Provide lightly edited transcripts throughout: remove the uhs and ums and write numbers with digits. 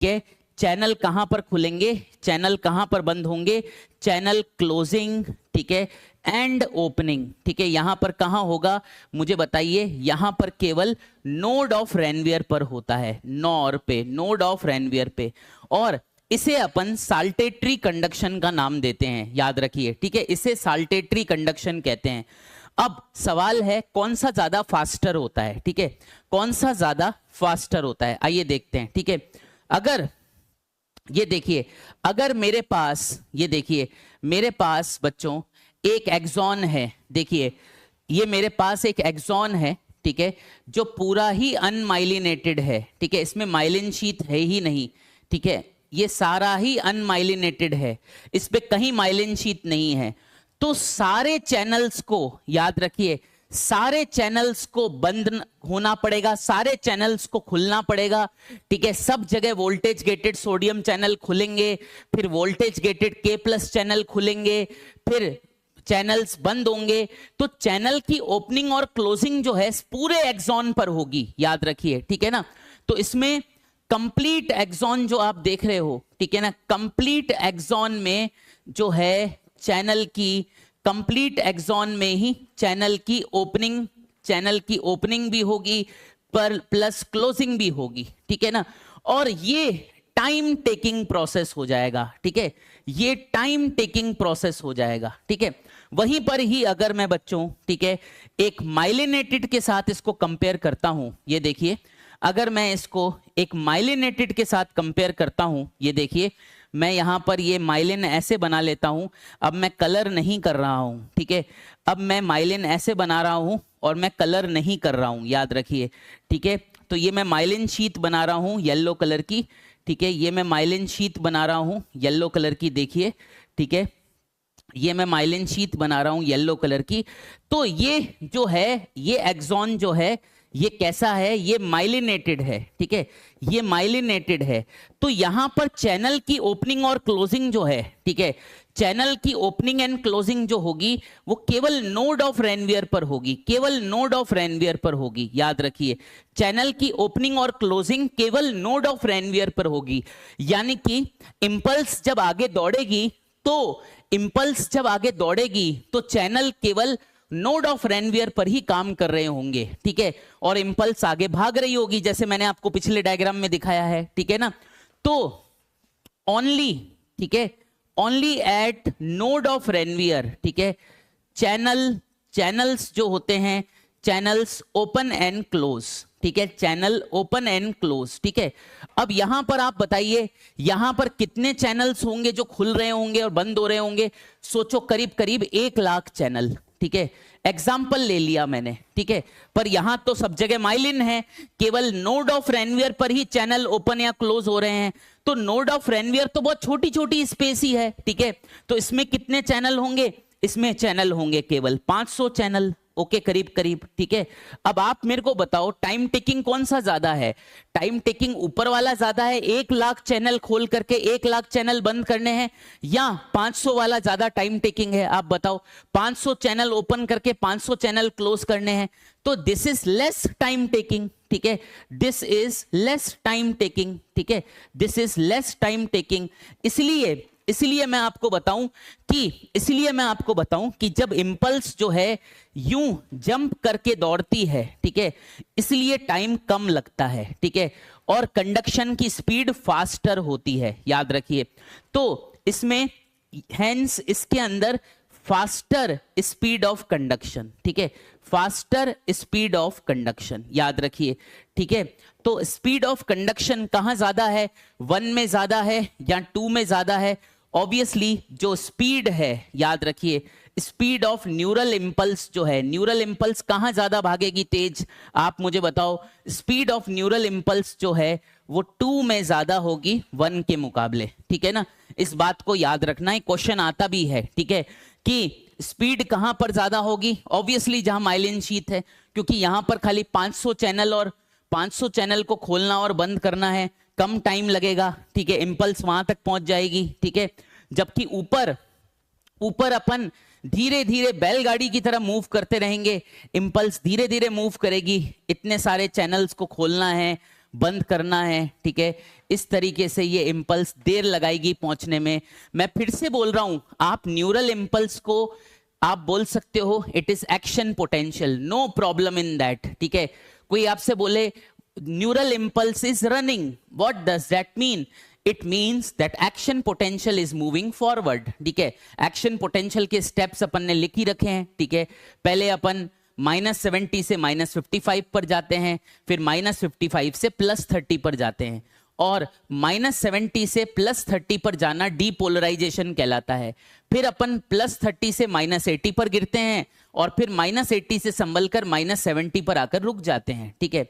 के चैनल कहां पर खुलेंगे, चैनल कहां पर बंद होंगे, चैनल क्लोजिंग, ठीक है, एंड ओपनिंग, ठीक है, यहां पर कहां होगा मुझे बताइए। यहां पर केवल नोड ऑफ रेनवियर पर होता है, नॉर पे, नोड ऑफ रेनवियर पे, और इसे अपन साल्टेटरी कंडक्शन का नाम देते हैं, याद रखिए, ठीक है, इसे साल्टेटरी कंडक्शन कहते हैं। अब सवाल है कौन सा ज्यादा फास्टर होता है, ठीक है, कौन सा ज्यादा फास्टर होता है, आइए देखते हैं, ठीक है। अगर ये देखिए, अगर मेरे पास, ये देखिए मेरे पास बच्चों एक एक्सॉन है, देखिए ये मेरे पास एक एक्सॉन है, ठीक है, जो पूरा ही अनमाइलिनेटेड है, ठीक है, इसमें माइलिन शीथ है ही नहीं, ठीक है, ये सारा ही अनमाइलिनेटेड है, इस पे कहीं माइलिन शीथ नहीं है। तो सारे चैनल्स को याद रखिए, सारे चैनल्स को बंद होना पड़ेगा, सारे चैनल्स को खुलना पड़ेगा, ठीक है, सब जगह वोल्टेज गेटेड सोडियम चैनल खुलेंगे, फिर वोल्टेज गेटेड K+ चैनल खुलेंगे, फिर चैनल्स बंद होंगे। तो चैनल की ओपनिंग और क्लोजिंग जो है पूरे एक्सॉन पर होगी, याद रखिए, ठीक है ना। तो इसमें कंप्लीट एक्सॉन जो आप देख रहे हो, ठीक है ना, कंप्लीट एक्सॉन में जो है चैनल की, कंप्लीट एक्सॉन में ही चैनल की ओपनिंग भी होगी पर प्लस क्लोजिंग भी होगी, ठीक है ना। और ये टाइम टेकिंग प्रोसेस हो जाएगा, ठीक है, ये टाइम टेकिंग प्रोसेस हो जाएगा, ठीक है। वहीं पर ही अगर मैं बच्चों, ठीक है, एक माइलिनेटेड के साथ इसको कंपेयर करता हूं, ये देखिए, अगर मैं इसको एक माइलिनेटेड के साथ कंपेयर करता हूं, ये देखिए, मैं यहां पर ये माइलिन ऐसे बना लेता हूं, अब मैं कलर नहीं कर रहा हूं, ठीक है, अब मैं माइलिन ऐसे बना रहा हूं और मैं कलर नहीं कर रहा हूं, याद रखिए, ठीक है। तो ये मैं माइलिन शीट बना रहा हूं येलो कलर की, ठीक है, ये मैं माइलिन शीट बना रहा हूं येलो कलर की, देखिए, ठीक है, ये मैं माइलिन शीट बना रहा हूं येलो कलर की। तो ये जो है, ये एक्सॉन जो है, ये कैसा है, ये माइलिनेटेड है, ठीक है, ये माइलिनेटेड है। तो यहां पर चैनल की ओपनिंग और क्लोजिंग जो है, ठीक है, चैनल की ओपनिंग एंड क्लोजिंग जो होगी वो केवल नोड ऑफ रेनवियर पर होगी, केवल नोड ऑफ रेनवियर पर होगी, याद रखिए, चैनल की ओपनिंग और क्लोजिंग केवल नोड ऑफ रेनवियर पर होगी। यानी कि इंपल्स जब आगे दौड़ेगी, तो इंपल्स जब आगे दौड़ेगी तो चैनल केवल नोड ऑफ रेनवियर पर ही काम कर रहे होंगे, ठीक है, और इंपल्स आगे भाग रही होगी, जैसे मैंने आपको पिछले डायग्राम में दिखाया है, ठीक है ना। तो ओनली, ठीक है, only eight node of Ranvier, ठीक है, चैनल्स जो होते हैं, चैनल्स ओपन एंड क्लोज, ठीक है, चैनल ओपन एंड क्लोज, ठीक है। अब यहां पर आप बताइए, यहां पर कितने चैनल्स होंगे जो खुल रहे होंगे और बंद हो रहे होंगे। सोचो, करीब करीब 1 लाख चैनल, ठीक है, एग्जाम्पल ले लिया मैंने, ठीक है, पर यहां तो सब जगह माइलिन है, केवल नोड ऑफ रेनवियर पर ही चैनल ओपन या क्लोज हो रहे हैं। तो नोड ऑफ रेनवियर तो बहुत छोटी छोटी स्पेस ही है, ठीक है, तो इसमें कितने चैनल होंगे, इसमें चैनल होंगे केवल 500 चैनल, ओके, करीब करीब, ठीक है। अब आप मेरे को बताओ टाइम टेकिंग कौन सा ज्यादा है, टाइम टेकिंग ऊपर वाला ज्यादा है, 1 लाख चैनल खोल करके 1 लाख चैनल बंद करने हैं, या 500 वाला ज्यादा टाइम टेकिंग है, आप बताओ। 500 चैनल ओपन करके 500 चैनल क्लोज करने हैं, तो this is less time taking, ठीक है, this is less time taking, ठीक है, this is less time taking. इसलिए मैं आपको बताऊं कि जब इंपल्स जो है यूं जंप करके दौड़ती है, ठीक है, इसलिए टाइम कम लगता है, ठीक है, और कंडक्शन की स्पीड फास्टर होती है, याद रखिए। तो इसमें हेंस इसके अंदर फास्टर स्पीड ऑफ कंडक्शन, ठीक है, फास्टर स्पीड ऑफ कंडक्शन, याद रखिए, ठीक है। तो स्पीड ऑफ कंडक्शन कहां ज्यादा है, 1 में ज्यादा है या 2 में ज्यादा है। ऑब्वियसली जो स्पीड है, याद रखिए, स्पीड ऑफ न्यूरल इंपल्स जो है, न्यूरल इंपल्स कहां ज्यादा भागेगी तेज, आप मुझे बताओ। स्पीड ऑफ न्यूरल इंपल्स जो है वो 2 में ज्यादा होगी 1 के मुकाबले, ठीक है ना। इस बात को याद रखना है, क्वेश्चन आता भी है, ठीक है, कि स्पीड कहां पर ज्यादा होगी। ऑब्वियसली जहां माइलिन शीथ है, क्योंकि यहां पर खाली 500 चैनल और 500 चैनल को खोलना और बंद करना है, कम टाइम लगेगा, ठीक है, इंपल्स वहां तक पहुंच जाएगी, ठीक है। जबकि ऊपर अपन धीरे धीरे बैलगाड़ी की तरह मूव करते रहेंगे, इंपल्स धीरे धीरे मूव करेगी, इतने सारे चैनल्स को खोलना है, बंद करना है, ठीक है। इस तरीके से ये इम्पल्स देर लगाएगी पहुंचने में। मैं फिर से बोल रहा हूं, आप न्यूरल इम्पल्स को आप बोल सकते हो it is action potential, no problem in that, ठीक है। कोई आपसे बोले neural impulse is running, what does that mean? It means that action potential is moving forward, ठीक है। एक्शन पोटेंशियल के स्टेप्स अपन ने लिख ही रखे हैं, ठीक है। पहले अपन -70 से -55 पर जाते हैं, फिर -55 से +30 पर जाते हैं, और -70 से +30 पर जाना डीपोलराइजेशन कहलाता है। फिर अपन +30 से -80 पर गिरते हैं, और फिर -80 से संभल कर -70 पर आकर रुक जाते हैं, ठीक है।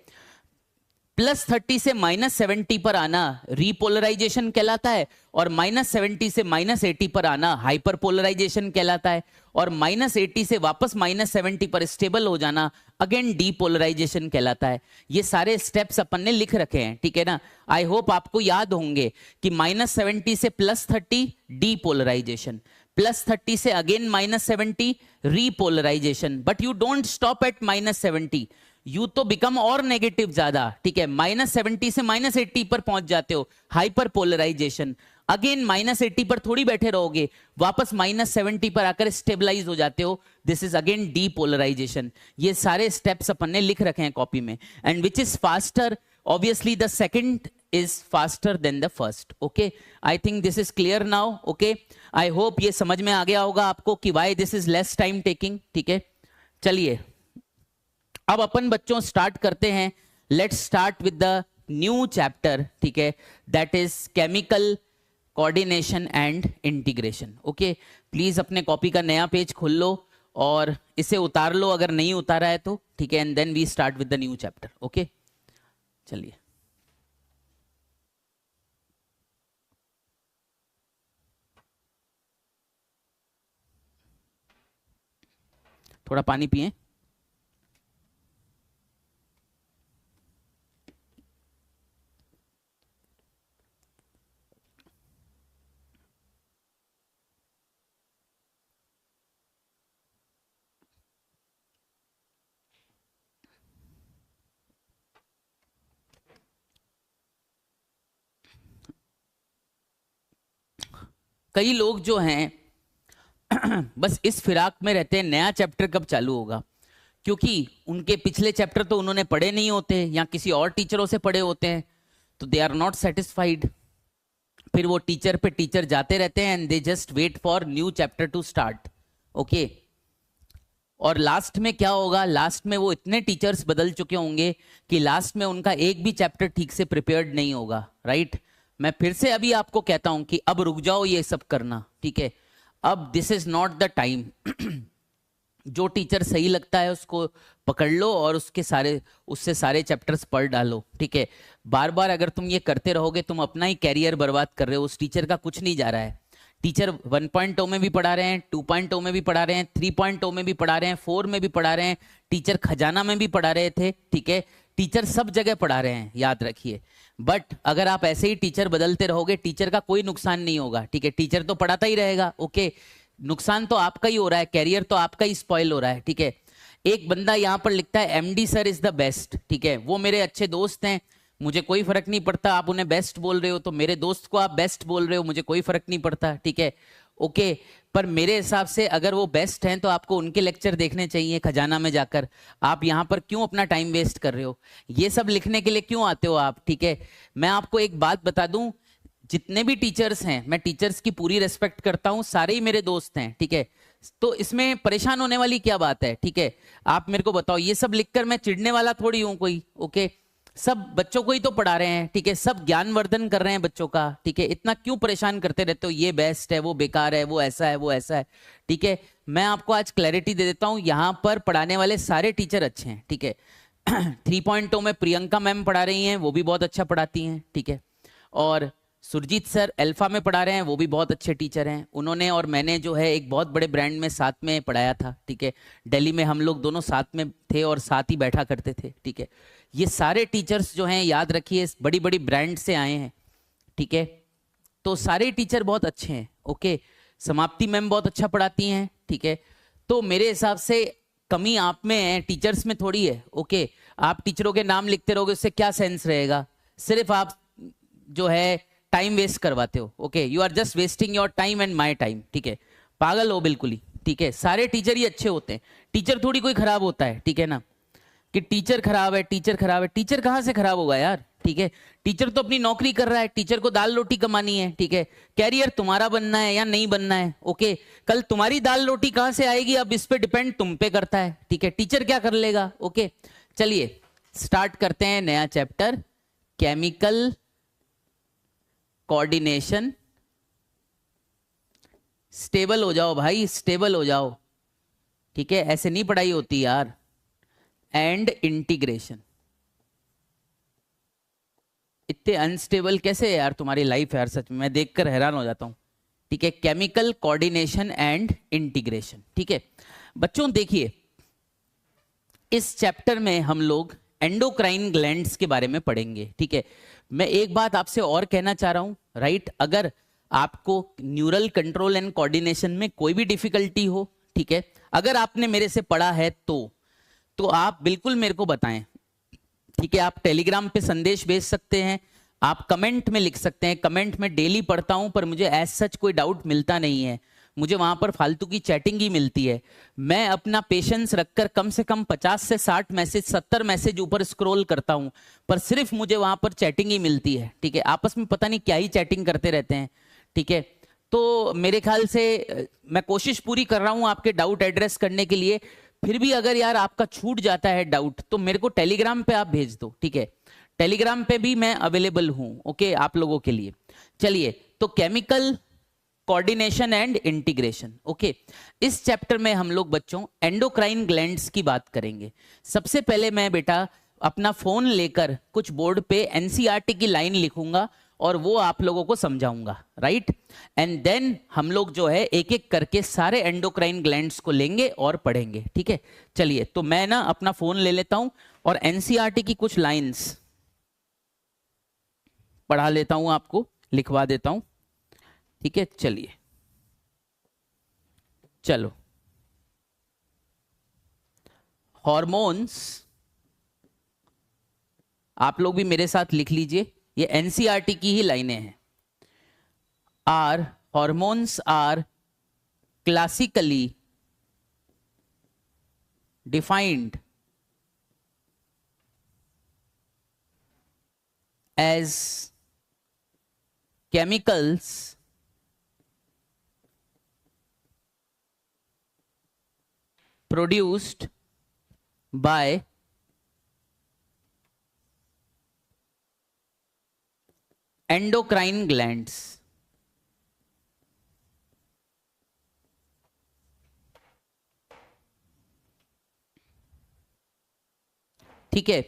+30 से -70 पर आना रीपोलराइजेशन कहलाता है, और -70 से -80 पर आना हाइपरपोलराइजेशन कहलाता है, और -80 से वापस -70 पर स्टेबल हो जाना अगेन डीपोलराइजेशन कहलाता है। ये सारे स्टेप्स अपन ने लिख रखे हैं, ठीक है ना। आई होप आपको याद होंगे कि -70 से +30 डीपोलराइजेशन, +30 से again -70 repolarisation, but you don't stop at -70, you तो बिकम और नेगेटिव ज्यादा, ठीक है। -70 से -80 पर पहुंच जाते हो, हाइपर पोलराइजेशन। अगेन -80 पर थोड़ी बैठे रहोगे, वापस -70 पर आकर स्टेबलाइज हो जाते हो, दिस इज अगेन डीपोलराइजेशन। ये सारे स्टेप्स अपन ने लिख रखे हैं कॉपी में। And which is faster? Obviously the second is faster than the first, okay. I think this is clear now, okay. I hope ये समझ में आ गया होगा आपको कि why this is less time taking, ठीक है। चलिए अब अपन बच्चों स्टार्ट करते हैं। Let's start with the new chapter, ठीक है, that is chemical coordination and integration, okay. Please अपने कॉपी का नया पेज खोल लो और इसे उतार लो अगर नहीं उतारा है तो, ठीक है। And then we start with the new chapter, okay. चलिए थोड़ा पानी पिए। कई लोग जो हैं बस इस फिराक में रहते हैं नया चैप्टर कब चालू होगा, क्योंकि उनके पिछले चैप्टर तो उन्होंने पढ़े नहीं होते या किसी और टीचरों से पढ़े होते हैं, तो दे आर नॉट सेटिस्फाइड। फिर वो टीचर पे टीचर जाते रहते हैं and they just wait for new chapter to start, okay. और लास्ट में क्या होगा? लास्ट में वो इतने टीचर्स बदल चुके होंगे कि लास्ट में उनका एक भी चैप्टर ठीक से प्रिपेयर्ड नहीं होगा, राइट। मैं फिर से अभी आपको कहता हूं कि अब रुक जाओ ये सब करना, ठीक है। अब this is not the time. जो टीचर सही लगता है उसको पकड़ लो और उससे सारे चैप्टर्स पढ़ डालो, ठीक है। बार बार अगर तुम ये करते रहोगे तुम अपना ही कैरियर बर्बाद कर रहे हो, उस टीचर का कुछ नहीं जा रहा है। टीचर 1.0 में भी पढ़ा रहे हैं, 2.0 में भी पढ़ा रहे हैं, 3.0 में भी पढ़ा रहे हैं, 4 में भी पढ़ा रहे हैं, टीचर खजाना में भी पढ़ा रहे थे, ठीक है। टीचर सब जगह पढ़ा रहे हैं, याद रखिए। बट अगर आप ऐसे ही टीचर बदलते रहोगे, टीचर का कोई नुकसान नहीं होगा, ठीक है। टीचर तो पढ़ाता ही रहेगा, ओके। नुकसान तो आपका ही हो रहा है, कैरियर तो आपका ही स्पॉइल हो रहा है, ठीक है। एक बंदा यहाँ पर लिखता है MD sir is the best, ठीक है। वो मेरे अच्छे दोस्त हैं, मुझे कोई फर्क नहीं पड़ता आप उन्हें बेस्ट बोल रहे हो तो मेरे दोस्त को आप बेस्ट बोल रहे हो, मुझे कोई फर्क नहीं पड़ता, ठीक है, ओके। पर मेरे हिसाब से अगर वो बेस्ट हैं तो आपको उनके लेक्चर देखने चाहिए खजाना में जाकर। आप यहाँ पर क्यों अपना टाइम वेस्ट कर रहे हो? ये सब लिखने के लिए क्यों आते हो आप, ठीक है। मैं आपको एक बात बता दूं, जितने भी टीचर्स हैं, मैं टीचर्स की पूरी रेस्पेक्ट करता हूं, सारे ही मेरे दोस्त हैं, ठीक है। तो इसमें परेशान होने वाली क्या बात है, ठीक है। आप मेरे को बताओ, ये सब लिखकर मैं चिढ़ने वाला थोड़ी हूं कोई, ओके। सब बच्चों को ही तो पढ़ा रहे हैं, ठीक है। सब ज्ञानवर्धन कर रहे हैं बच्चों का, ठीक है। इतना क्यों परेशान करते रहते हो? ये बेस्ट है, वो बेकार है, वो ऐसा है, वो ऐसा है, ठीक है। मैं आपको आज क्लैरिटी दे देता हूं, यहां पर पढ़ाने वाले सारे टीचर अच्छे हैं, ठीक है। 3.0 में प्रियंका मैम पढ़ा रही हैं, वो भी बहुत अच्छा पढ़ाती हैं, ठीक है। और सुरजीत सर अल्फा में पढ़ा रहे हैं, वो भी बहुत अच्छे टीचर हैं। उन्होंने और मैंने जो है एक बहुत बड़े ब्रांड में साथ में पढ़ाया था, ठीक है। दिल्ली में हम लोग दोनों साथ में थे और साथ ही बैठा करते थे, ठीक है। ये सारे टीचर्स जो हैं, याद रखिए, बड़ी बड़ी ब्रांड से आए हैं, ठीक है। तो सारे टीचर बहुत अच्छे हैं, ओके। समाप्ति मैम बहुत अच्छा पढ़ाती हैं, ठीक है। तो मेरे हिसाब से कमी आप में है, टीचर्स में थोड़ी है, ओके। आप टीचरों के नाम लिखते रहोगे, उससे क्या सेंस रहेगा? सिर्फ आप जो है टाइम वेस्ट करवाते हो। Okay, you are just wasting your time and my time. ठीक है, पागल हो बिल्कुल ही। ठीक है, सारे टीचर ही अच्छे होते हैं, टीचर थोड़ी कोई खराब होता है। ठीक है ना, कि टीचर खराब है, टीचर खराब है, टीचर कहां से खराब होगा यार? ठीक है, टीचर तो अपनी नौकरी कर रहा है, टीचर को दाल रोटी कमानी है। ठीक है, कैरियर तुम्हारा बनना है या नहीं बनना है। ओके, कल तुम्हारी दाल रोटी कहां से आएगी, अब इस पे डिपेंड तुम पे करता है। ठीक है, टीचर क्या कर लेगा। ओके, चलिए स्टार्ट करते हैं नया चैप्टर, केमिकल कोऑर्डिनेशन। स्टेबल हो जाओ भाई, स्टेबल हो जाओ। ठीक है, ऐसे नहीं पढ़ाई होती यार। And integration. इतने अनस्टेबल कैसे है यार तुम्हारी लाइफ यार, सच में मैं देखकर हैरान हो जाता हूं। ठीक है, केमिकल कोऑर्डिनेशन एंड इंटीग्रेशन। ठीक है बच्चों, देखिए इस चैप्टर में हम लोग एंडोक्राइन ग्लैंड्स के बारे में पढ़ेंगे। ठीक है, मैं एक बात आपसे और कहना चाह रहा हूं, राइट, अगर आपको न्यूरल कंट्रोल एंड कोऑर्डिनेशन में कोई भी डिफिकल्टी हो, ठीक है, अगर आपने मेरे से पढ़ा है तो आप बिल्कुल मेरे को बताएं। ठीक है, आप टेलीग्राम पे संदेश भेज सकते हैं, आप कमेंट में लिख सकते हैं। कमेंट में डेली पढ़ता हूं, पर मुझे एज सच कोई डाउट मिलता नहीं है, मुझे वहां पर फालतू की चैटिंग ही मिलती है। मैं अपना पेशेंस रखकर कम से कम 50 से 60 मैसेज, 70 मैसेज ऊपर स्क्रॉल करता हूं, पर सिर्फ मुझे वहां पर चैटिंग ही मिलती है। ठीक है, आपस में पता नहीं क्या ही चैटिंग करते रहते हैं। ठीक है, तो मेरे ख्याल से मैं कोशिश पूरी कर रहा हूं आपके डाउट एड्रेस करने के लिए। फिर भी अगर यार आपका छूट जाता है डाउट, तो मेरे को टेलीग्राम पे आप भेज दो। ठीक है, टेलीग्राम पे भी मैं अवेलेबल हूं, ओके, आप लोगों के लिए। चलिए, तो chemical coordination and integration. Okay, इस चैप्टर में हम लोग बच्चों एंडोक्राइन ग्लैंड्स की बात करेंगे। सबसे पहले मैं बेटा अपना फोन लेकर कुछ बोर्ड पे एनसीईआरटी की लाइन लिखूंगा और वो आप लोगों को समझाऊंगा, राइट, एंड देन हम लोग जो है एक एक करके सारे एंडोक्राइन ग्लैंड्स को लेंगे और पढ़ेंगे। ठीक है, चलिए, तो मैं ना अपना फोन ले लेता हूं और एनसीईआरटी की कुछ लाइंस पढ़ा लेता हूं, आपको लिखवा देता हूं। ठीक है, चलिए, चलो, हॉर्मोन्स, आप लोग भी मेरे साथ लिख लीजिए, ये एनसीईआरटी की ही लाइनें हैं। Hormones are classically defined as chemicals produced by endocrine glands। ठीक है,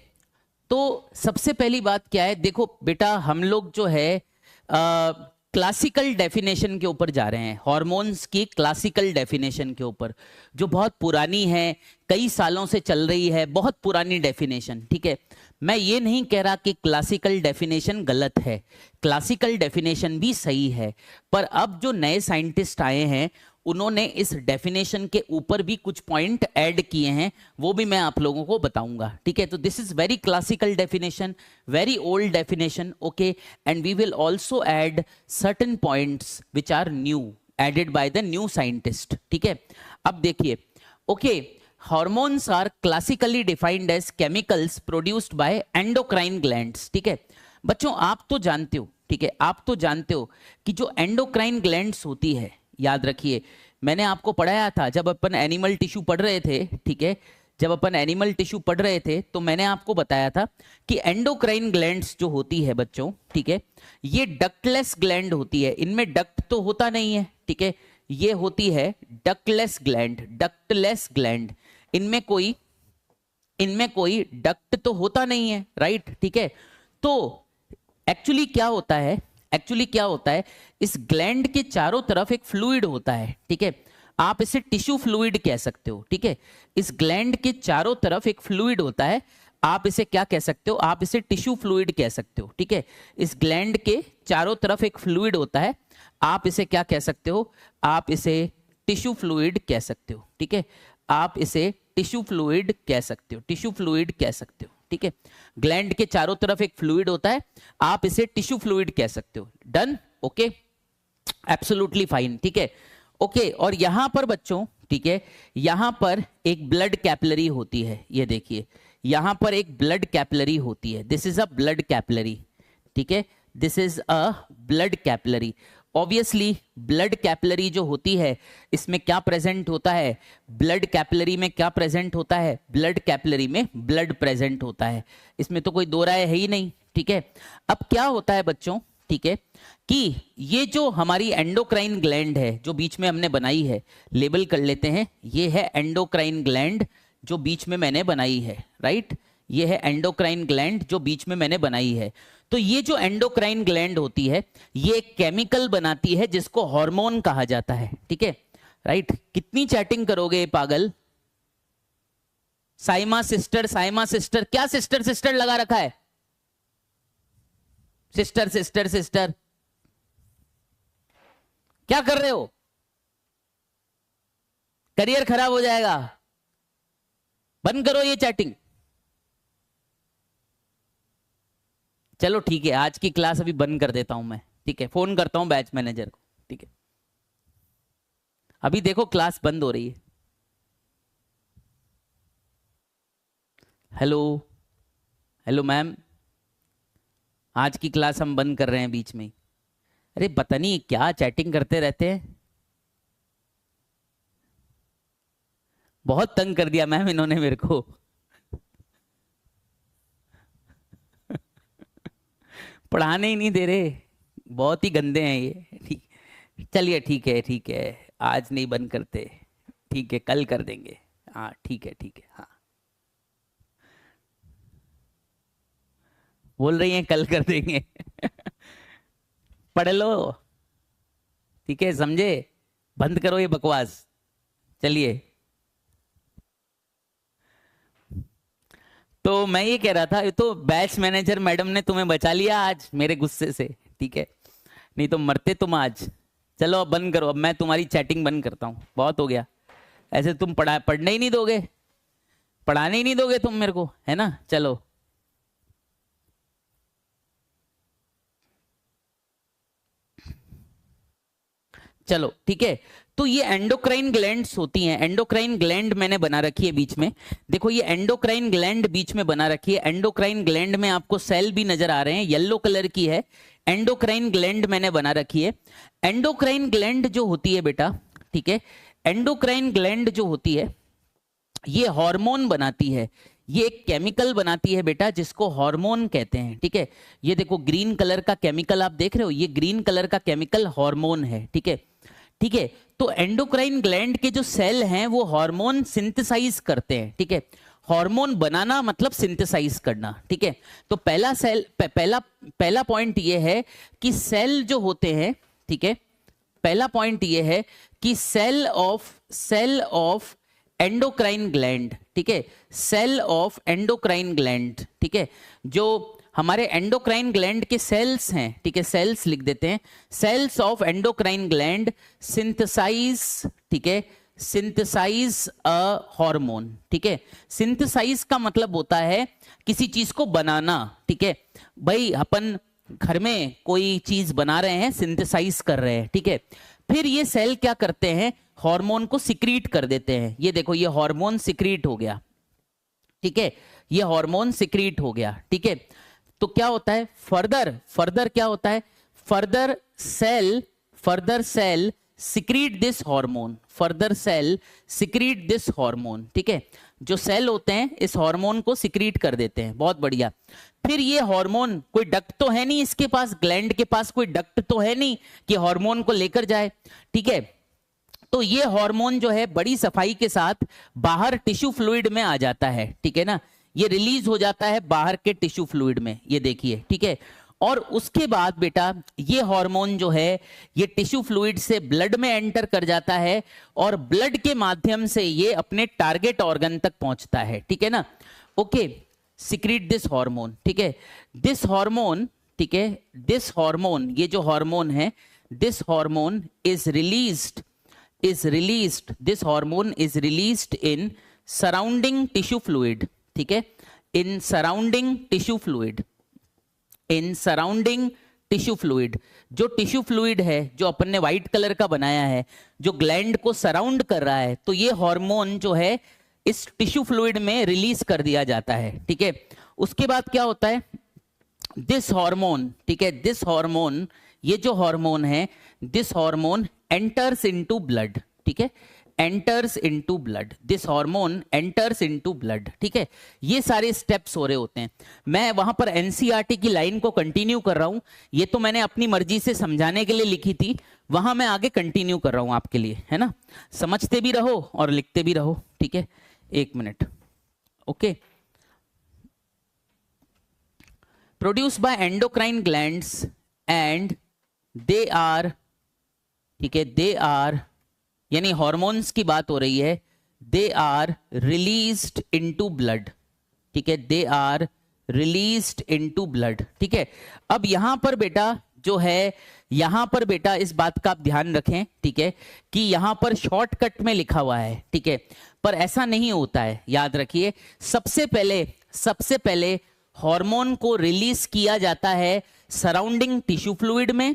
तो सबसे पहली बात क्या है, देखो बेटा, हम लोग जो है क्लासिकल डेफिनेशन के ऊपर जा रहे हैं, हॉर्मोन्स की क्लासिकल डेफिनेशन के ऊपर, जो बहुत पुरानी है, कई सालों से चल रही है, बहुत पुरानी डेफिनेशन। ठीक है, मैं ये नहीं कह रहा कि क्लासिकल डेफिनेशन गलत है, क्लासिकल डेफिनेशन भी सही है, पर अब जो नए साइंटिस्ट आए हैं उन्होंने इस डेफिनेशन के ऊपर भी कुछ पॉइंट ऐड किए हैं, वो भी मैं आप लोगों को बताऊंगा। ठीक है, तो this is very classical definition, very old definition, okay, and we will also add certain points which are new, added by the new scientist. ठीक है, अब देखिए, okay, hormones are classically defined as chemicals produced by endocrine glands. ठीक है बच्चों, आप तो जानते हो, ठीक है, आप तो जानते हो कि जो एंडोक्राइन ग्लैंड्स होती है, याद रखिए, मैंने आपको पढ़ाया था जब अपन एनिमल टिश्यू पढ़ रहे थे। ठीक है, जब अपन एनिमल टिश्यू पढ़ रहे थे तो मैंने आपको बताया था कि एंडोक्राइन ग्लैंड्स जो होती है बच्चों, ठीक है, ये डक्टलेस ग्लैंड होती है, इनमें डक्ट तो होता नहीं है। ठीक है, ये होती है डक्टलेस ग्लैंड, डक्टलेस ग्लैंड, इनमें कोई डक्ट तो होता नहीं है, राइट। ठीक है, तो एक्चुअली क्या होता है, इस ग्लैंड के चारों तरफ एक फ्लूइड होता है। ठीक है, आप इसे टिश्यू फ्लूइड कह सकते हो। ठीक है, इस ग्लैंड के चारों तरफ एक फ्लूइड होता है, आप इसे क्या कह सकते हो, आप इसे टिश्यू फ्लूइड कह सकते हो। ठीक है, इस ग्लैंड के चारों तरफ एक फ्लूइड होता है, आप इसे क्या कह सकते हो, आप इसे टिश्यू फ्लूइड कह सकते हो। ठीक है, आप इसे टिश्यू फ्लूइड कह सकते हो, टिश्यू फ्लूइड कह सकते हो। ठीक है। ग्लैंड के चारों तरफ एक फ्लूइड होता है, आप इसे टिश्यू फ्लूइड कह सकते हो। डन, ओके, एब्सोल्युटली फाइन, ठीक है, ओके। और यहां पर बच्चों, ठीक है, यहां पर एक ब्लड कैपिलरी होती है, ये देखिए यहां पर एक ब्लड कैपिलरी होती है, this is a blood capillary, ठीक है, this is a blood capillary. Obviously blood capillary जो होती है इसमें क्या प्रेजेंट होता है, ब्लड कैपिलरी में क्या प्रेजेंट होता है, ब्लड कैपिलरी में ब्लड प्रेजेंट होता है, इसमें तो कोई दो राय है ही नहीं, ठीक है। अब क्या होता है बच्चों, ठीक है, कि ये जो हमारी एंडोक्राइन ग्लैंड है जो बीच में हमने बनाई है, लेबल कर लेते हैं, ये है एंडोक्राइन ग्लैंड जो बीच में मैंने बनाई है, राइट, ये है एंडोक्राइन ग्लैंड जो बीच में मैंने बनाई है। तो ये जो एंडोक्राइन ग्लैंड होती है ये एक केमिकल बनाती है जिसको हार्मोन कहा जाता है, ठीक है, राइट। कितनी चैटिंग करोगे पागल, साइमा सिस्टर, साइमा सिस्टर, क्या सिस्टर सिस्टर लगा रखा है, सिस्टर सिस्टर सिस्टर, क्या कर रहे हो, करियर खराब हो जाएगा, बंद करो ये चैटिंग। चलो ठीक है, आज की क्लास अभी बंद कर देता हूं मैं, ठीक है, फोन करता हूं बैच मैनेजर को, ठीक है, अभी देखो क्लास बंद हो रही है। हेलो, हेलो मैम, आज की क्लास हम बंद कर रहे हैं बीच में ही। अरे पता नहीं क्या चैटिंग करते रहते हैं, बहुत तंग कर दिया मैम इन्होंने मेरे को। पढ़ाने ही नहीं दे रहे, बहुत ही गंदे हैं ये, ठीक, चलिए ठीक है, ठीक है, आज नहीं बंद करते, ठीक है, कल कर देंगे, हाँ ठीक है, ठीक है, हाँ बोल रही हैं कल कर देंगे। पढ़ लो, ठीक है, समझे, बंद करो ये बकवास। चलिए, तो मैं ये कह रहा था, ये तो बैच मैनेजर मैडम ने तुम्हें बचा लिया आज मेरे गुस्से से, ठीक है, नहीं तो मरते तुम आज। चलो अब बंद करो, अब मैं तुम्हारी चैटिंग बंद करता हूँ, बहुत हो गया, ऐसे तुम पढ़ने ही नहीं दोगे, पढ़ाने ही नहीं दोगे तुम मेरे को, है ना। चलो चलो ठीक है, तो ये एंडोक्राइन ग्लैंड्स होती हैं, एंडोक्राइन ग्लैंड मैंने बना रखी है बीच में, देखो ये एंडोक्राइन ग्लैंड बीच में बना रखी है, एंडोक्राइन ग्लैंड में आपको सेल भी नजर आ रहे हैं, येलो कलर की है, एंडोक्राइन ग्लैंड मैंने बना रखी है। एंडोक्राइन ग्लैंड जो होती है बेटा, ठीक है, एंडोक्राइन ग्लैंड जो होती है ये हार्मोन बनाती है, ये एक केमिकल बनाती है बेटा जिसको हार्मोन कहते हैं, ठीक है। ये देखो ग्रीन कलर का केमिकल आप देख रहे हो, ये ग्रीन कलर का केमिकल हार्मोन है, ठीक है, ठीक है। तो एंडोक्राइन ग्लैंड के जो सेल हैं वो हार्मोन सिंथेसाइज करते हैं, ठीक है, हार्मोन बनाना मतलब सिंथेसाइज करना, ठीक है। तो पहला सेल पहला पॉइंट ये है कि सेल जो होते हैं, ठीक है, पहला पॉइंट ये है कि सेल ऑफ एंडोक्राइन ग्लैंड, ठीक है, सेल ऑफ एंडोक्राइन ग्लैंड, ठीक है, जो हमारे एंडोक्राइन ग्लैंड के सेल्स हैं, ठीक है, सेल्स लिख देते हैं, cells of endocrine gland synthesise, ठीक है, सिंथेसाइज अ हार्मोन, ठीक है। सिंथेसाइज का मतलब होता है किसी चीज को बनाना, ठीक है, भाई अपन घर में कोई चीज बना रहे हैं, सिंथेसाइज कर रहे हैं, ठीक है, फिर ये सेल क्या करते हैं, हार्मोन को सिक्रीट कर देते हैं, ये देखो ये हार्मोन सिक्रीट हो गया, ठीक है, ये हार्मोन सिक्रीट हो गया, ठीक है। तो क्या होता है फर्दर क्या होता है, further cell secrete this hormone, further cell secrete this hormone, ठीक है, जो सेल होते हैं इस हार्मोन को सिक्रीट कर देते हैं, बहुत बढ़िया। फिर ये हार्मोन, कोई डक्ट तो है नहीं इसके पास, ग्लैंड के पास कोई डक्ट तो है नहीं कि हार्मोन को लेकर जाए, ठीक है। तो ये हार्मोन जो है बड़ी सफाई के साथ बाहर टिश्यू फ्लूइड में आ जाता है, ठीक है ना, ये रिलीज हो जाता है बाहर के टिश्यू फ्लूइड में, ये देखिए, ठीक है। और उसके बाद बेटा ये हार्मोन जो है ये टिश्यू फ्लूइड से ब्लड में एंटर कर जाता है और ब्लड के माध्यम से ये अपने टारगेट ऑर्गन तक पहुंचता है, ठीक है ना, ओके, सिक्रीट दिस हार्मोन, ठीक है, दिस हार्मोन, ठीक है, दिस हार्मोन, ये जो हार्मोन है, this hormone is released, this hormone is released in surrounding tissue fluid, ठीक है, in surrounding tissue fluid, in surrounding tissue fluid, जो टिश्यू फ्लूइड है जो अपन ने व्हाइट कलर का बनाया है, जो ग्लैंड को सराउंड कर रहा है, तो ये हार्मोन जो है इस टिश्यू फ्लूइड में रिलीज कर दिया जाता है, ठीक है। उसके बाद क्या होता है, दिस हार्मोन, ठीक है, दिस हार्मोन, ये जो हार्मोन है, this hormone enters into blood, ठीक है, enters into blood, this hormone enters into blood, ठीक है। ये सारे स्टेप्स हो रहे होते हैं। मैं वहां पर एनसीईआरटी की लाइन को कंटिन्यू कर रहा हूं, ये तो मैंने अपनी मर्जी से समझाने के लिए लिखी थी, वहां मैं आगे कंटिन्यू कर रहा हूं आपके लिए, है ना। समझते भी रहो और लिखते भी रहो, ठीक है। एक मिनट, okay. Produce by endocrine glands and they are, ठीक है, दे आर, यानी हॉर्मोन्स की बात हो रही है, they are released into blood, ठीक है, they are released into blood, ठीक है। अब यहां पर बेटा जो है, यहां पर बेटा इस बात का आप ध्यान रखें, ठीक है, कि यहां पर शॉर्टकट में लिखा हुआ है, ठीक है, पर ऐसा नहीं होता है, याद रखिए। सबसे पहले हार्मोन को रिलीज किया जाता है सराउंडिंग टिश्यू फ्लूइड में,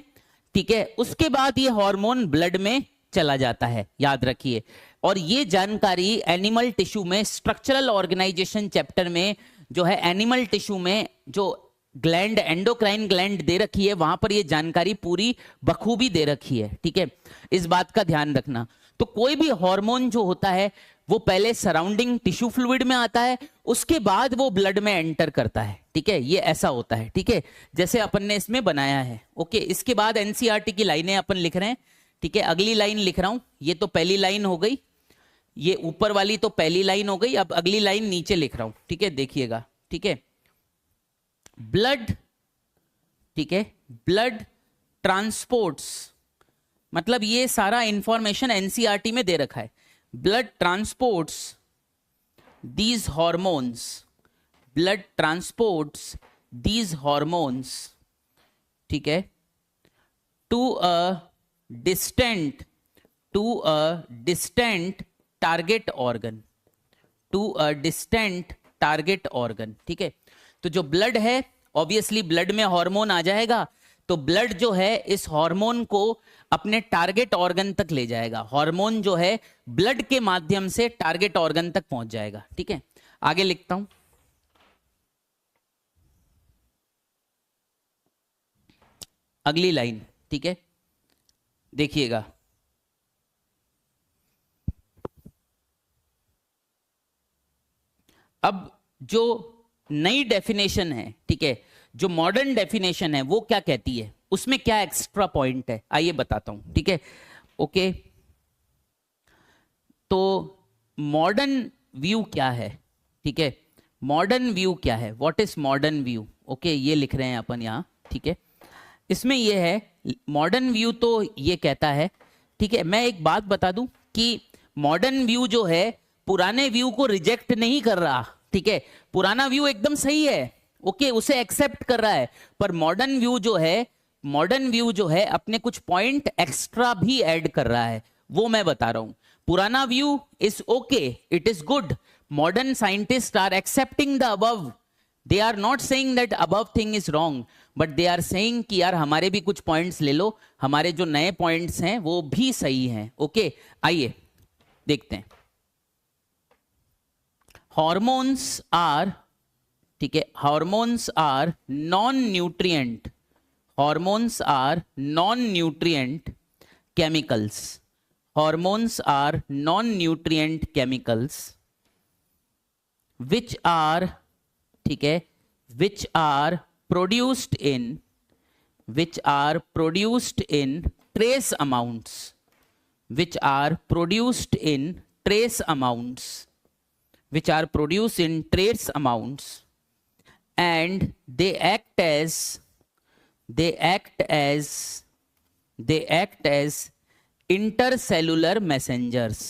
ठीक है, उसके बाद ये हार्मोन ब्लड में चला जाता है, याद रखिए। और ये जानकारी एनिमल टिश्यू में स्ट्रक्चरल ऑर्गेनाइजेशन चैप्टर में जो है, एनिमल टिश्यू में जो ग्लैंड, एंडोक्राइन ग्लैंड दे रखी है, वहां पर ये जानकारी पूरी बखूबी दे रखी है, ठीक है। इस बात का ध्यान रखना। तो कोई भी हार्मोन जो होता है वो पहले सराउंडिंग टिश्यू फ्लूइड में आता है, उसके बाद वो ब्लड में एंटर करता है, ठीक है, ये ऐसा होता है, ठीक है, जैसे अपन ने इसमें बनाया है, ओके। इसके बाद एनसीईआरटी की लाइनें अपन लिख रहे हैं, ठीक है। अगली लाइन लिख रहा हूं, ये तो पहली लाइन हो गई, ये ऊपर वाली तो पहली लाइन हो गई, अब अगली लाइन नीचे लिख रहा हूं, ठीक है, देखिएगा, ठीक है। ब्लड, ठीक है, ब्लड ट्रांसपोर्ट्स, मतलब ये सारा इंफॉर्मेशन एनसीईआरटी में दे रखा है। Blood transports these hormones, blood transports these hormones, ठीक है, to a distant target organ, to a distant target organ, ठीक है। तो जो ब्लड है, ऑब्वियसली ब्लड में हार्मोन आ जाएगा, तो ब्लड जो है इस हार्मोन को अपने टारगेट ऑर्गन तक ले जाएगा। हार्मोन जो है ब्लड के माध्यम से टारगेट ऑर्गन तक पहुंच जाएगा, ठीक है। आगे लिखता हूं, अगली लाइन, ठीक है, देखिएगा। अब जो नई डेफिनेशन है, ठीक है, जो मॉडर्न डेफिनेशन है, वो क्या कहती है, उसमें क्या एक्स्ट्रा पॉइंट है, आइए बताता हूं, ठीक है, ओके। तो मॉडर्न व्यू क्या है, ठीक है, मॉडर्न व्यू क्या है, what is modern view, okay, ये लिख रहे हैं अपन यहां, ठीक है। इसमें ये है, मॉडर्न व्यू तो ये कहता है, ठीक है, मैं एक बात बता दूं कि मॉडर्न व्यू जो है पुराने व्यू को रिजेक्ट नहीं कर रहा, ठीक है, पुराना व्यू एकदम सही है, ओके, उसे एक्सेप्ट कर रहा है, पर मॉडर्न व्यू जो है, मॉडर्न व्यू जो है अपने कुछ पॉइंट एक्स्ट्रा भी ऐड कर रहा है, वो मैं बता रहा हूं। पुराना view is okay, it is good, modern scientist are accepting the above, they are not saying that above thing is wrong, but they are saying कि यार हमारे भी कुछ पॉइंट्स ले लो, हमारे जो नए पॉइंट्स हैं वो भी सही हैं, ओके। आइए देखते हैं। हॉर्मोन्स आर, ठीक है, hormones are non nutrient, hormones are non nutrient chemicals, hormones are non nutrient chemicals which are, ठीक है, which are produced in, which are produced in trace amounts, which are produced in trace amounts, which are produced in trace amounts, and they act as, they act as, they act as intercellular messengers,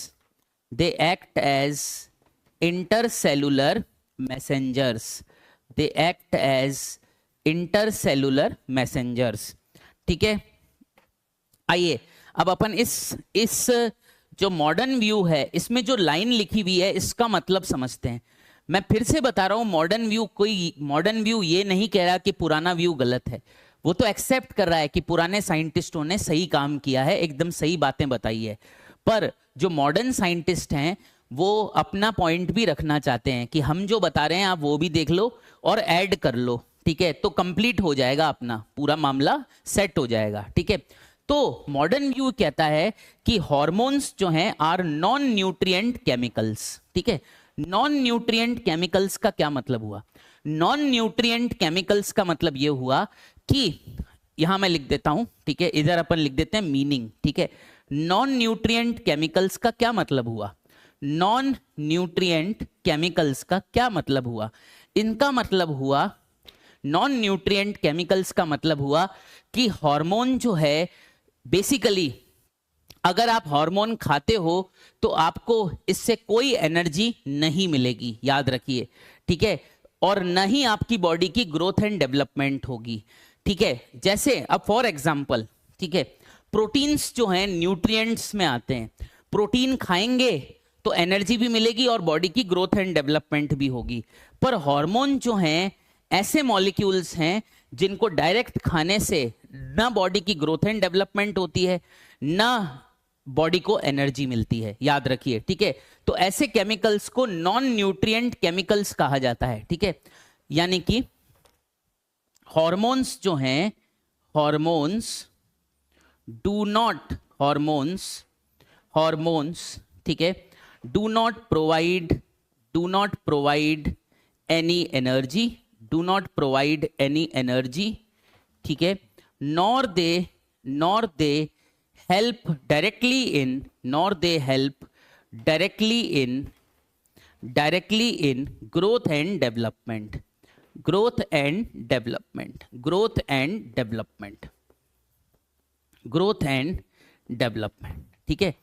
they act as intercellular messengers, they act as intercellular messengers, ठीक है। आइए अब अपन इस जो modern view है, इसमें जो line लिखी हुई है इसका मतलब समझते हैं। मैं फिर से बता रहा हूं, मॉडर्न व्यू ये नहीं कह रहा कि पुराना व्यू गलत है, वो तो एक्सेप्ट कर रहा है कि पुराने साइंटिस्टों ने सही काम किया है, एकदम सही बातें बताई है। पर जो मॉडर्न साइंटिस्ट हैं वो अपना पॉइंट भी रखना चाहते हैं कि हम जो बता रहे हैं आप वो भी देख लो और ऐड कर लो, ठीक है, तो कंप्लीट हो जाएगा, अपना पूरा मामला सेट हो जाएगा, ठीक है। तो मॉडर्न व्यू कहता है कि हॉर्मोन्स जो हैं आर नॉन न्यूट्रिएंट केमिकल्स, ठीक है। नॉन न्यूट्रिएंट केमिकल्स का क्या मतलब हुआ? नॉन न्यूट्रिएंट केमिकल्स का मतलब ये हुआ कि यहां मैं लिख देता हूं, ठीक है, इधर अपन लिख देते हैं मीनिंग, ठीक है। नॉन न्यूट्रिएंट केमिकल्स का क्या मतलब हुआ? नॉन न्यूट्रिएंट केमिकल्स का क्या मतलब हुआ? इनका मतलब हुआ, नॉन न्यूट्रिएंट केमिकल्स का मतलब हुआ कि हार्मोन जो है बेसिकली, अगर आप हार्मोन खाते हो तो आपको इससे कोई एनर्जी नहीं मिलेगी, याद रखिए, ठीक है, और न ही आपकी बॉडी की ग्रोथ एंड डेवलपमेंट होगी, ठीक है। जैसे अब फॉर एग्जांपल, ठीक है, प्रोटीन्स जो हैं न्यूट्रिएंट्स में आते हैं, प्रोटीन खाएंगे तो एनर्जी भी मिलेगी और बॉडी की ग्रोथ एंड डेवलपमेंट भी होगी। पर हार्मोन जो हैं ऐसे मॉलिक्यूल्स हैं जिनको डायरेक्ट खाने से ना बॉडी की ग्रोथ एंड डेवलपमेंट होती है, ना बॉडी को एनर्जी मिलती है, याद रखिए, ठीक है। तो ऐसे केमिकल्स को नॉन न्यूट्रिएंट केमिकल्स कहा जाता है, ठीक है। यानी कि हॉर्मोन्स जो हैं, हॉर्मोन्स डू नॉट, हॉर्मोन्स, ठीक है, do not provide any energy, do not provide any energy, ठीक है, nor they help directly in growth and development, ठीक है।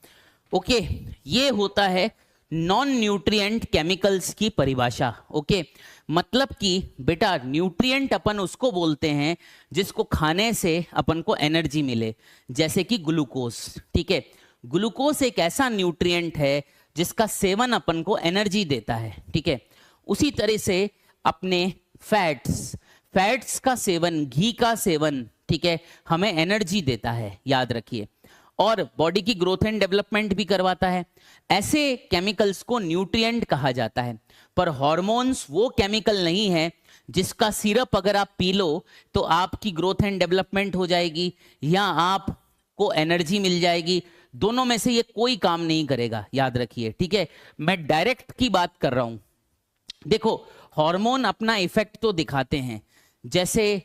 ओके, ये होता है नॉन न्यूट्रिएंट केमिकल्स की परिभाषा। ओके, मतलब कि बेटा न्यूट्रिएंट अपन उसको बोलते हैं जिसको खाने से अपन को एनर्जी मिले, जैसे कि ग्लूकोज, ठीक है। ग्लूकोज एक ऐसा न्यूट्रिएंट है जिसका सेवन अपन को एनर्जी देता है, ठीक है। उसी तरह से अपने फैट्स का सेवन, घी का सेवन, ठीक है, हमें एनर्जी देता है, याद रखिए, और बॉडी की ग्रोथ एंड डेवलपमेंट भी करवाता है। ऐसे केमिकल्स को न्यूट्रिएंट कहा जाता है। पर हार्मोन्स वो केमिकल नहीं है जिसका सिरप अगर आप पी लो तो आपकी ग्रोथ एंड डेवलपमेंट हो जाएगी या आपको एनर्जी मिल जाएगी। दोनों में से ये कोई काम नहीं करेगा, याद रखिए, ठीक है। मैं डायरेक्ट की बात कर रहा हूं। देखो, हार्मोन अपना इफेक्ट तो दिखाते हैं, जैसे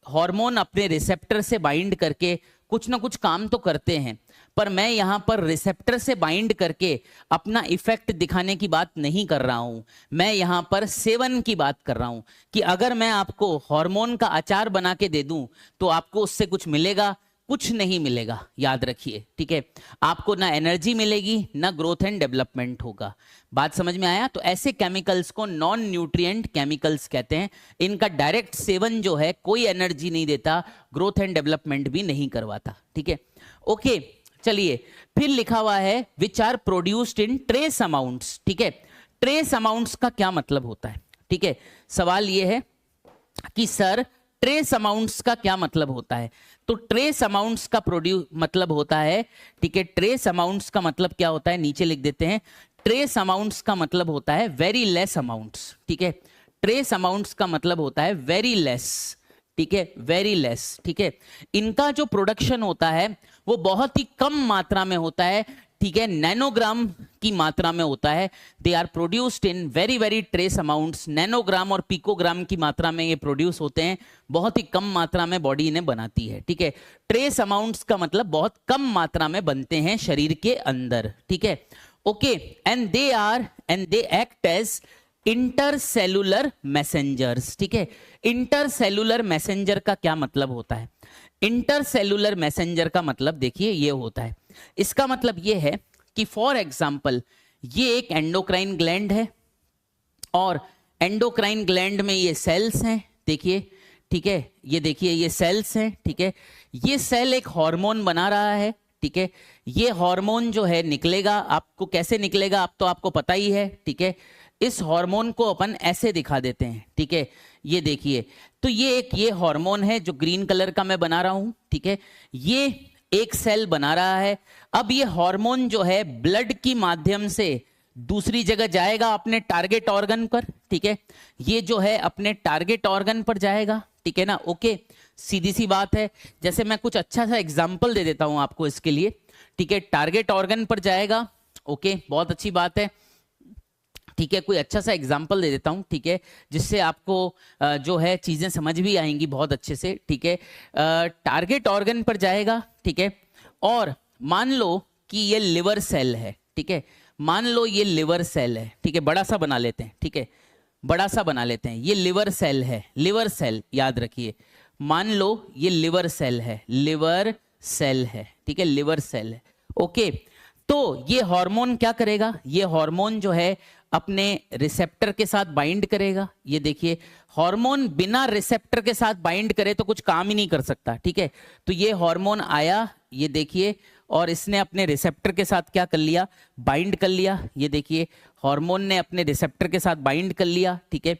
हार्मोन अपने रिसेप्टर से बाइंड करके कुछ ना कुछ काम तो करते हैं, पर मैं यहां पर रिसेप्टर से बाइंड करके अपना इफेक्ट दिखाने की बात नहीं कर रहा हूं। मैं यहां पर सेवन की बात कर रहा हूं कि अगर मैं आपको हार्मोन का अचार बना के दे दूं तो आपको उससे कुछ मिलेगा? कुछ नहीं मिलेगा, याद रखिए, ठीक है। आपको ना एनर्जी मिलेगी ना ग्रोथ एंड डेवलपमेंट होगा। बात समझ में आया? तो ऐसे केमिकल्स को नॉन न्यूट्रिएंट केमिकल्स कहते हैं। इनका डायरेक्ट सेवन जो है कोई एनर्जी नहीं देता, ग्रोथ एंड डेवलपमेंट भी नहीं करवाता, ठीक है। ओके, चलिए, फिर लिखा हुआ है which are produced in trace amounts, ठीक है। ट्रेस अमाउंट्स का क्या मतलब होता है, ठीक है। सवाल यह है कि सर ट्रेस अमाउंट्स का क्या मतलब होता है? तो ट्रेस अमाउंट्स का मतलब होता है, ठीक है, ट्रेस अमाउंट्स का मतलब क्या होता है, नीचे लिख देते हैं। ट्रेस अमाउंट्स का मतलब होता है वेरी लेस अमाउंट्स, ठीक है। ट्रेस अमाउंट्स का मतलब होता है वेरी लेस, ठीक है, वेरी लेस, ठीक है। इनका जो प्रोडक्शन होता है वो बहुत ही कम मात्रा में होता है, ठीक है, नैनोग्राम की मात्रा में होता है। They are produced in very very trace amounts. Nanogram और पिकोग्राम की मात्रा में ये प्रोड्यूस होते हैं, बहुत ही कम मात्रा में बॉडी इन्हें बनाती है, ठीक है। ट्रेस अमाउंट्स का मतलब बहुत कम मात्रा में बनते हैं शरीर के अंदर, ठीक है। Okay, and they act as intercellular messengers, ठीक है। इंटरसेलुलर मैसेंजर का क्या मतलब होता है? इंटरसेलुलर मैसेंजर का मतलब देखिए ये होता है, इसका मतलब ये है कि फॉर एग्जांपल ये एक एंडोक्राइन ग्लैंड है और एंडोक्राइन ग्लैंड में ये सेल्स हैं, देखिए, ठीक है, ये देखिए ये सेल्स हैं, ठीक है। ये सेल एक हार्मोन बना रहा है, ठीक है। ये हार्मोन जो है निकलेगा, आपको कैसे निकलेगा आप तो आपको पता ही है, ठीक है। इस हार्मोन को अपन ऐसे दिखा देते हैं, ठीक है। ये देखिए, तो ये हार्मोन है जो ग्रीन कलर का मैं बना रहा हूं, ठीक है। ये एक सेल बना रहा है। अब ये हार्मोन जो है ब्लड की माध्यम से दूसरी जगह जाएगा, अपने टारगेट ऑर्गन पर, ठीक है। ये जो है अपने टारगेट ऑर्गन पर जाएगा, ठीक है ना। ओके, सीधी सी बात है। जैसे मैं कुछ अच्छा सा एग्जांपल दे देता हूं आपको इसके लिए, ठीक है। टारगेट ऑर्गन पर जाएगा, ओके, बहुत अच्छी बात है, ठीक है। कोई अच्छा सा एग्जाम्पल दे देता हूं, ठीक है, जिससे आपको जो है चीजें समझ भी आएंगी बहुत अच्छे से, ठीक है। टारगेट ऑर्गन पर जाएगा, ठीक है, और मान लो कि ये लिवर सेल है, ठीक है। मान लो ये लिवर सेल है, ठीक है, बड़ा सा बना लेते हैं, ठीक है, बड़ा सा बना लेते हैं। ये लिवर सेल है, लिवर सेल याद रखिए। मान लो ये लिवर सेल है, लिवर सेल है, ठीक है, लिवर सेल है। ओके, तो ये हार्मोन क्या करेगा? ये हार्मोन जो है अपने रिसेप्टर के साथ बाइंड करेगा। ये देखिए, हार्मोन बिना रिसेप्टर के साथ बाइंड करे तो कुछ काम ही नहीं कर सकता, ठीक है। तो ये हार्मोन आया, ये देखिए, और इसने अपने रिसेप्टर के साथ क्या कर लिया? बाइंड कर लिया। ये देखिए, हार्मोन ने अपने रिसेप्टर के साथ बाइंड कर लिया, ठीक है।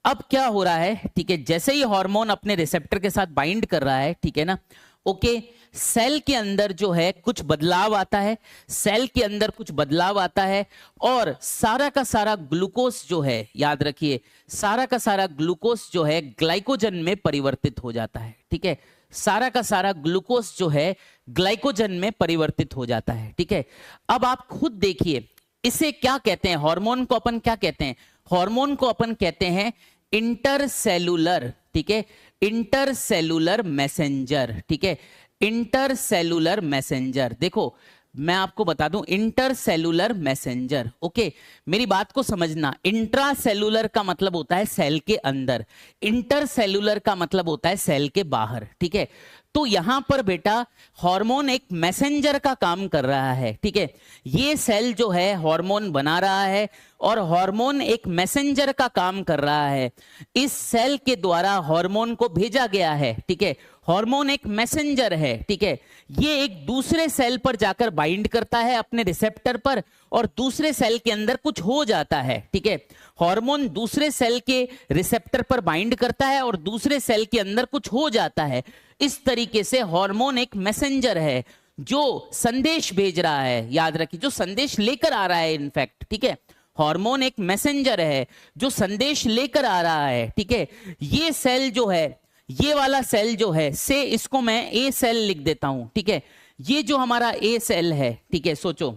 अब क्या हो रहा है, ठीक है, जैसे ही हार्मोन अपने रिसेप्टर के साथ बाइंड कर रहा है, ठीक है ना, ओके, सेल के अंदर जो है कुछ बदलाव आता है, सेल के अंदर कुछ बदलाव आता है, और सारा का सारा ग्लूकोज जो है, याद रखिए, सारा का सारा ग्लूकोज जो है ग्लाइकोजन में परिवर्तित हो जाता है, ठीक है। सारा का सारा ग्लूकोज जो है ग्लाइकोजन में परिवर्तित हो जाता है, ठीक है। अब आप खुद देखिए, इसे क्या कहते हैं? हार्मोन को अपन क्या कहते हैं? हार्मोन को अपन कहते हैं इंटरसेलुलर, ठीक है, इंटरसेलुलर मैसेंजर, ठीक है, इंटरसेलुलर मैसेंजर। देखो, मैं आपको बता दूं, इंटरसेलुलर मैसेंजर, ओके, मेरी बात को समझना। इंट्रासेलुलर का मतलब होता है सेल के अंदर, इंटरसेलुलर का मतलब होता है सेल के बाहर, ठीक है। तो यहां पर बेटा हार्मोन एक मैसेंजर का काम कर रहा है, ठीक है। ये सेल जो है हार्मोन बना रहा है और हार्मोन एक मैसेंजर का काम कर रहा है। इस सेल के द्वारा हार्मोन को भेजा गया है, ठीक है। हार्मोन एक मैसेंजर है, ठीक है। ये एक दूसरे सेल पर जाकर बाइंड करता है अपने रिसेप्टर पर, और दूसरे सेल के अंदर कुछ हो जाता है, ठीक है। हार्मोन दूसरे सेल के रिसेप्टर पर बाइंड करता है और दूसरे सेल के अंदर कुछ हो जाता है। इस तरीके से हार्मोन एक मैसेंजर है जो संदेश भेज रहा है, याद रखिए, जो संदेश लेकर आ रहा है, इनफैक्ट, ठीक है। हार्मोन एक मैसेंजर है जो संदेश लेकर आ रहा है, ठीक है। ये सेल जो है, ये वाला सेल जो है, से इसको मैं ए सेल लिख देता हूं, ठीक है। ये जो हमारा ए सेल है, ठीक है, सोचो,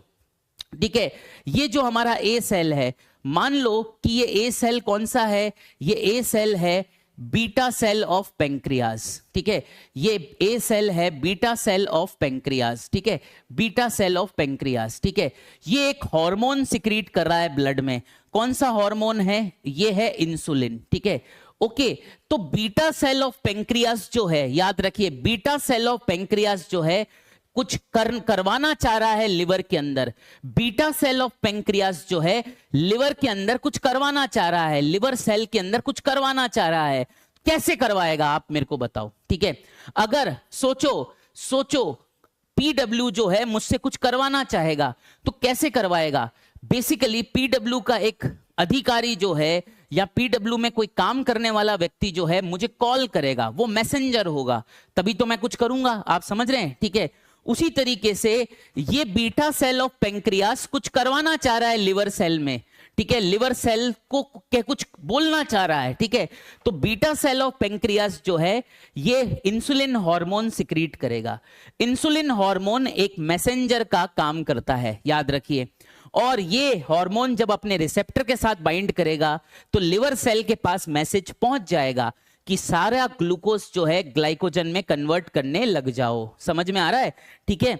ठीक है, ये जो हमारा ए सेल है, मान लो कि ये ए सेल कौन सा है? ये ए सेल है बीटा सेल ऑफ पेंक्रियाज, ठीक है। ये ए सेल है बीटा सेल ऑफ पेंक्रियाज, ठीक है, बीटा सेल ऑफ पेंक्रियाज, ठीक है। ये एक हार्मोन सिक्रीट कर रहा है ब्लड में। कौन सा हार्मोन है? ये है इंसुलिन, ठीक है। ओके, तो बीटा सेल ऑफ पेंक्रियाज जो है, याद रखिए, बीटा सेल ऑफ पेंक्रियाज जो है कुछ करवाना चाह रहा है लिवर के अंदर। बीटा सेल ऑफ पेंक्रियास जो है लिवर के अंदर कुछ करवाना चाह रहा है, लिवर सेल के अंदर कुछ करवाना चाह रहा है। कैसे करवाएगा आप मेरे को बताओ, ठीक है। अगर सोचो पीडब्ल्यू जो है मुझसे कुछ करवाना चाहेगा तो कैसे करवाएगा? बेसिकली पीडब्ल्यू का एक अधिकारी जो है या पीडब्ल्यू में कोई काम करने वाला व्यक्ति जो है मुझे कॉल करेगा, वो मैसेंजर होगा, तभी तो मैं कुछ करूंगा। आप समझ रहे हैं, ठीक है। उसी तरीके से ये बीटा सेल ऑफ पेंक्रियास कुछ करवाना चाह रहा है लिवर सेल में, ठीक है, लिवर सेल को क्या कुछ बोलना चाह रहा है, ठीक है। तो बीटा सेल ऑफ पेंक्रियास जो है ये इंसुलिन हार्मोन सिक्रीट करेगा। इंसुलिन हार्मोन एक मैसेंजर का काम करता है, याद रखिए। और ये हार्मोन जब अपने रिसेप्टर के साथ बाइंड करेगा तो लिवर सेल के पास मैसेज पहुंच जाएगा कि सारा ग्लूकोज जो है ग्लाइकोजन में कन्वर्ट करने लग जाओ। समझ में आ रहा है, ठीक है।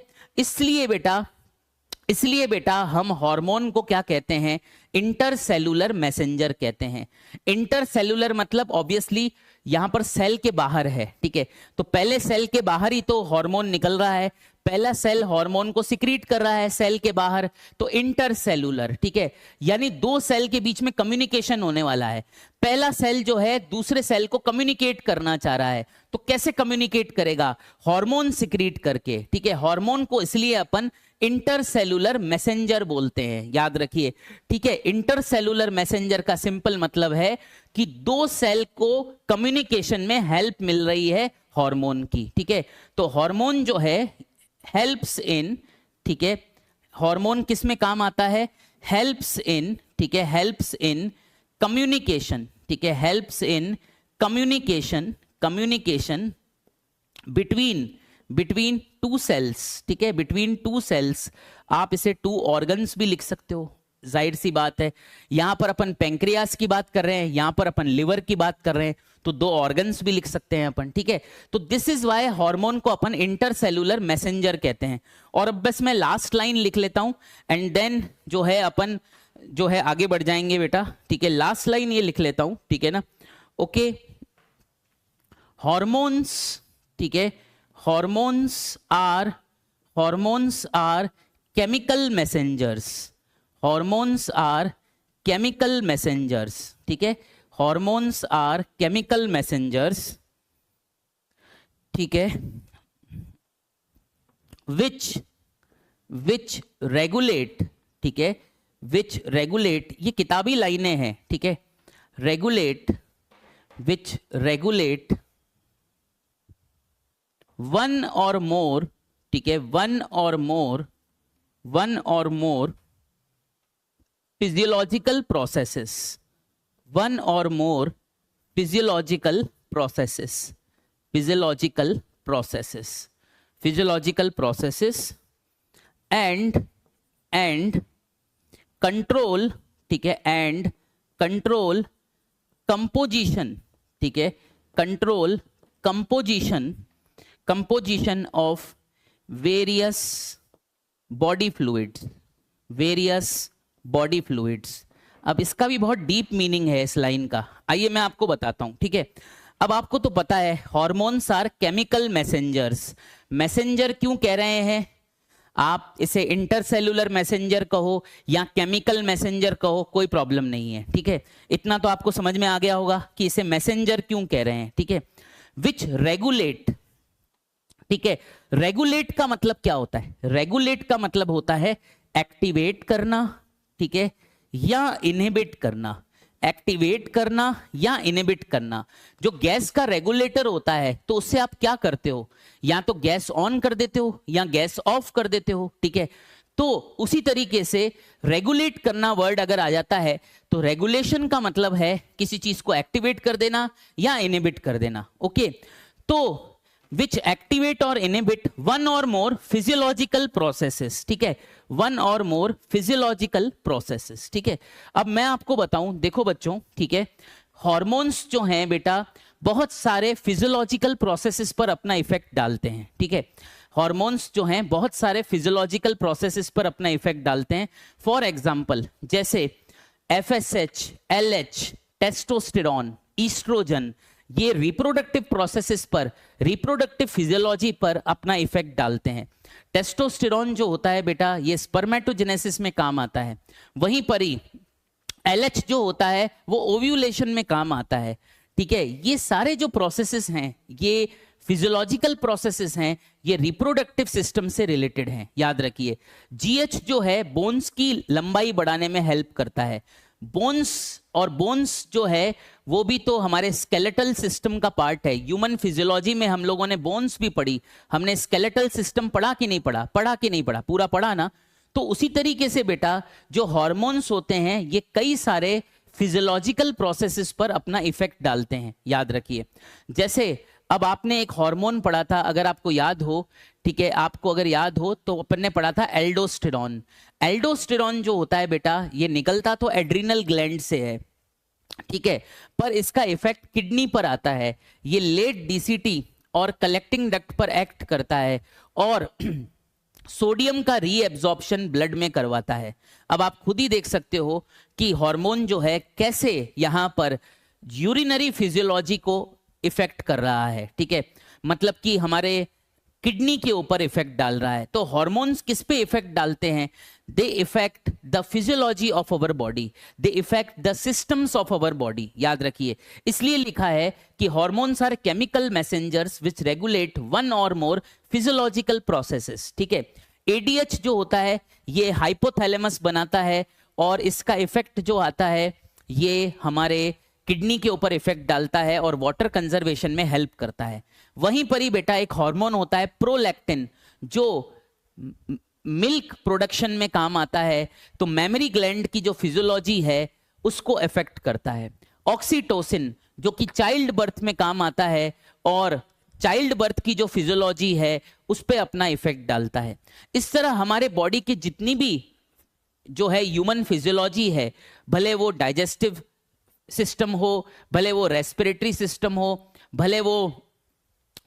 इसलिए बेटा हम हार्मोन को क्या कहते हैं? इंटरसेलुलर मैसेंजर कहते हैं। इंटरसेलुलर मतलब ऑब्वियसली यहां पर सेल के बाहर है, ठीक है। तो पहले सेल के बाहर ही तो हार्मोन निकल रहा है, पहला सेल हार्मोन को सिक्रीट कर रहा है सेल के बाहर, तो इंटरसेलुलर, ठीक है। यानी दो सेल के बीच में कम्युनिकेशन होने वाला है। पहला सेल जो है दूसरे सेल को कम्युनिकेट करना चाह रहा है, तो कैसे कम्युनिकेट करेगा? हार्मोन सिक्रीट करके, ठीक है। हार्मोन को इसलिए अपन इंटरसेलुलर मैसेंजर बोलते हैं, याद रखिए, ठीक है। इंटरसेलुलर मैसेंजर का सिंपल मतलब है कि दो सेल को कम्युनिकेशन में हेल्प मिल रही है हार्मोन की, ठीक है। तो हार्मोन जो है हेल्प्स इन, ठीक है, हार्मोन किस में काम आता है, हेल्प्स इन, ठीक है, हेल्प्स इन कम्युनिकेशन, ठीक है, helps in communication, communication between two cells, ठीक है, बिटवीन टू सेल्स। आप इसे टू ऑर्गन्स भी लिख सकते हो, जाहिर सी बात है। यहां पर अपन पेंक्रियास की बात कर रहे हैं, यहां पर अपन लिवर की बात कर रहे हैं, तो दो ऑर्गन्स भी लिख सकते हैं अपन, ठीक है। तो दिस इज वाई हार्मोन को अपन इंटरसेलुलर मैसेंजर कहते हैं। और अब बस मैं लास्ट लाइन लिख लेता हूं एंड देन जो है अपन जो है आगे बढ़ जाएंगे बेटा, ठीक है। लास्ट लाइन ये लिख लेता हूं, ठीक है ना, ओके। हॉर्मोन्स, ठीक है, hormones are chemical messengers, hormones are chemical messengers, ठीक है, हॉर्मोन्स आर केमिकल मैसेंजर्स, ठीक है, विच रेगुलेट, ठीक है, विच रेगुलेट, ये किताबी लाइनें हैं, ठीक है, regulate, which regulate one or मोर, ठीक है, one or more physiological processes, one or more physiological processes, physiological processes, physiological processes and control, ठीक है, एंड कंट्रोल कंपोजिशन, ठीक है, control composition of various body fluids, various body fluids. अब इसका भी बहुत डीप मीनिंग है इस लाइन का, आइए मैं आपको बताता हूं, ठीक है। अब आपको तो पता है hormones are chemical messengers. Messenger क्यों कह रहे हैं, आप इसे इंटरसेलुलर मैसेंजर कहो या केमिकल मैसेंजर कहो, कोई प्रॉब्लम नहीं है, ठीक है। इतना तो आपको समझ में आ गया होगा कि इसे मैसेंजर क्यों कह रहे हैं, ठीक है। विच रेगुलेट, ठीक है, रेगुलेट का मतलब क्या होता है, रेगुलेट का मतलब होता है एक्टिवेट करना, ठीक है, या इनहिबिट करना, एक्टिवेट करना या इनहिबिट करना। जो गैस का रेगुलेटर होता है तो उससे आप क्या करते हो, या तो गैस ऑन कर देते हो या गैस ऑफ कर देते हो, ठीक है। तो उसी तरीके से रेगुलेट करना वर्ड अगर आ जाता है तो रेगुलेशन का मतलब है किसी चीज को एक्टिवेट कर देना या इनहिबिट कर देना, ओके। तो which activate or inhibit one or more physiological processes, ठीक है, one or more physiological processes, ठीक है। अब मैं आपको बताऊं, देखो बच्चों, ठीक है, हॉर्मोन्स जो हैं बेटा बहुत सारे फिजियोलॉजिकल प्रोसेसेस पर अपना इफेक्ट डालते हैं, ठीक है। हॉर्मोन्स जो हैं बहुत सारे फिजियोलॉजिकल प्रोसेसेस पर अपना इफेक्ट डालते हैं। फॉर एग्जांपल जैसे FSH, LH, टेस्टोस्टेरॉन, ईस्ट्रोजन, ये रिप्रोडक्टिव प्रोसेसेस पर, रिप्रोडक्टिव फिजियोलॉजी पर अपना इफेक्ट डालते हैं। टेस्टोस्टेरॉन जो होता है बेटा ये स्पर्मेटोजेनेसिस में काम आता है, वहीं पर ही LH जो होता है वो ओव्यूलेशन में काम आता है, ठीक है। ये सारे जो प्रोसेसेस हैं ये फिजियोलॉजिकल प्रोसेसेस हैं, ये रिप्रोडक्टिव सिस्टम से रिलेटेड हैं, याद रखिए। GH जो है बोन्स की लंबाई बढ़ाने में हेल्प करता है। बोन्स जो है वो भी तो हमारे स्केलेटल सिस्टम का पार्ट है। ह्यूमन फिजियोलॉजी में हम लोगों ने बोन्स भी पढ़ी, हमने स्केलेटल सिस्टम पढ़ा कि नहीं पढ़ा, पढ़ा कि नहीं पढ़ा, पूरा पढ़ा ना। तो उसी तरीके से बेटा जो हॉर्मोन्स होते हैं ये कई सारे फिजियोलॉजिकल प्रोसेसेस पर अपना इफेक्ट डालते हैं, याद रखिए। जैसे अब आपने एक हार्मोन पढ़ा था, अगर आपको याद हो, ठीक है, आपको अगर याद हो तो अपन ने पढ़ा था एल्डोस्टेरॉन। एल्डोस्टेरॉन जो होता है बेटा ये निकलता तो एड्रिनल ग्लैंड से है, ठीक है, पर इसका इफेक्ट किडनी पर आता है। ये लेट DCT और कलेक्टिंग डक्ट पर एक्ट करता है और सोडियम का रीएब्जॉर्प्शन ब्लड में करवाता है। अब आप खुद ही देख सकते हो कि हार्मोन जो है कैसे यहां पर यूरिनरी फिजियोलॉजी को इफेक्ट कर रहा है, ठीक है, मतलब कि हमारे किडनी के ऊपर इफेक्ट डाल रहा है। तो हॉर्मोन्स किस पे इफेक्ट डालते हैं, they effect the physiology of our body, they effect the systems of our body, याद रखिए। इसलिए लिखा है कि hormones are chemical messengers which regulate one or more physiological processes, ठीक है। ADH जो होता है ये हाइपोथैलेमस बनाता है और इसका इफेक्ट जो आता है ये हमारे किडनी के ऊपर इफेक्ट डालता है और वाटर कंजर्वेशन में हेल्प करता है। वहीं पर ही बेटा एक हार्मोन होता है प्रोलैक्टिन, जो मिल्क प्रोडक्शन में काम आता है, तो मेमरी ग्लैंड की जो फिजियोलॉजी है उसको अफेक्ट करता है। ऑक्सीटोसिन जो कि चाइल्ड बर्थ में काम आता है और चाइल्ड बर्थ की जो फिजियोलॉजी है उस पर अपना इफेक्ट डालता है। इस तरह हमारे बॉडी की जितनी भी जो है ह्यूमन फिजियोलॉजी है, भले वो डाइजेस्टिव सिस्टम हो, भले वो रेस्पिरेटरी सिस्टम हो, भले वो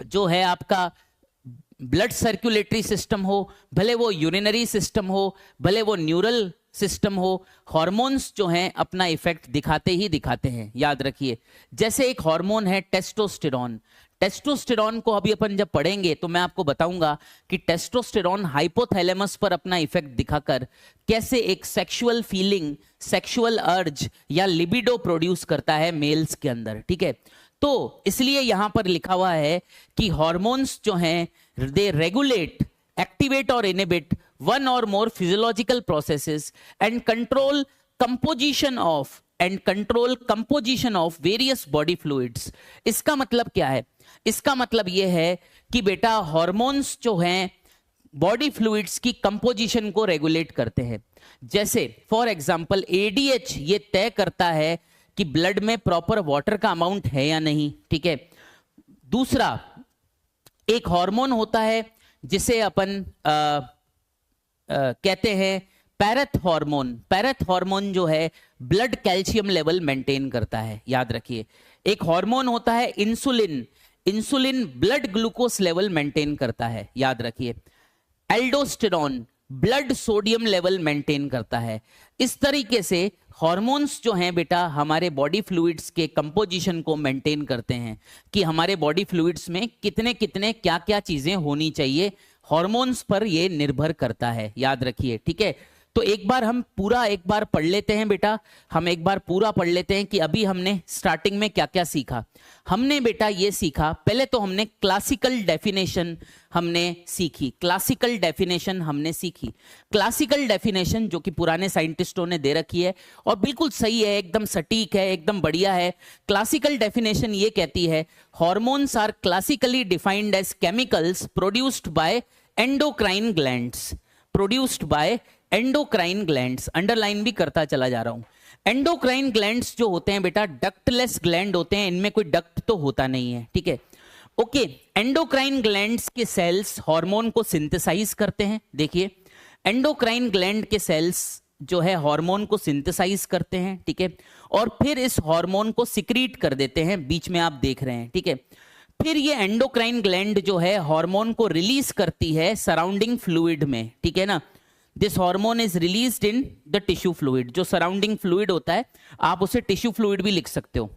जो है आपका ब्लड सर्कुलेटरी सिस्टम हो, भले वो यूरिनरी सिस्टम हो, भले वो न्यूरल सिस्टम हो, हार्मोन्स जो हैं अपना इफेक्ट दिखाते ही दिखाते हैं, याद रखिए। जैसे एक हार्मोन है टेस्टोस्टेरॉन, टेस्टोस्टेरॉन को अभी अपन जब पढ़ेंगे तो मैं आपको बताऊंगा कि टेस्टोस्टेरॉन हाइपोथैलेमस पर अपना इफेक्ट दिखाकर कैसे एक सेक्सुअल फीलिंग, सेक्सुअल अर्ज या लिबिडो प्रोड्यूस करता है मेल्स के अंदर, ठीक है। तो इसलिए यहां पर लिखा हुआ है कि हार्मोन्स जो हैं दे रेगुलेट, एक्टिवेट और inhibit one or more physiological processes and control composition of various body fluids. इसका मतलब क्या है? इसका मतलब यह है कि बेटा हार्मोन्स जो हैं बॉडी फ्लूइड्स की कंपोजिशन को रेगुलेट करते हैं। जैसे फॉर एग्जांपल एडीएच ये तय करता है कि ब्लड में प्रॉपर वाटर का अमाउंट है या नहीं, ठीक है। दूसरा एक हार्मोन होता है जिसे अपन कहते हैं पैरेथ हार्मोन। पैरेथ हार्मोन जो है ब्लड कैल्शियम लेवल मेंटेन करता है, याद रखिए। एक हार्मोन होता है insulin, insulin blood glucose level maintain करता है, याद रखिए। Aldosterone blood sodium level maintain करता है। इस तरीके से हार्मोन्स जो हैं बेटा हमारे बॉडी फ्लूइड्स के कंपोजिशन को मेंटेन करते हैं कि हमारे बॉडी फ्लूइड्स में कितने कितने क्या क्या चीजें होनी चाहिए, हार्मोन्स पर ये निर्भर करता है, याद रखिए, ठीक है। तो एक बार पढ़ लेते हैं बेटा, हम एक बार पूरा पढ़ लेते हैं कि अभी हमने स्टार्टिंग में क्या क्या सीखा। हमने बेटा ये सीखा, पहले तो हमने क्लासिकल डेफिनेशन हमने सीखी, क्लासिकल डेफिनेशन हमने सीखी। क्लासिकल डेफिनेशन जो कि पुराने साइंटिस्टों ने दे रखी है और बिल्कुल सही है, एकदम सटीक है, एकदम बढ़िया है। क्लासिकल डेफिनेशन ये कहती है hormones are classically defined as chemicals produced by endocrine glands, produced by endocrine glands. Underline भी करता चला जा रहा हूं। एंडोक्राइन ग्लैंड्स जो होते हैं बेटा डक्टलेस ग्लैंड होते हैं, इनमें कोई डक्ट तो होता नहीं है, ठीक है, ओके। एंडोक्राइन ग्लैंड्स के सेल्स हार्मोन को सिंथेसाइज करते हैं। देखिए एंडोक्राइन ग्लैंड के सेल्स जो है हार्मोन को सिंथेसाइज करते हैं, ठीक है, और फिर इस हार्मोन को सिक्रीट कर देते हैं, बीच में आप देख रहे हैं, ठीक है। फिर ये एंडोक्राइन ग्लैंड जो है हार्मोन को रिलीज करती है सराउंडिंग फ्लूइड में, ठीक है ना। This hormone is released in the tissue fluid, जो सराउंडिंग फ्लूइड होता है आप उसे टिश्यू फ्लूइड भी लिख सकते हो।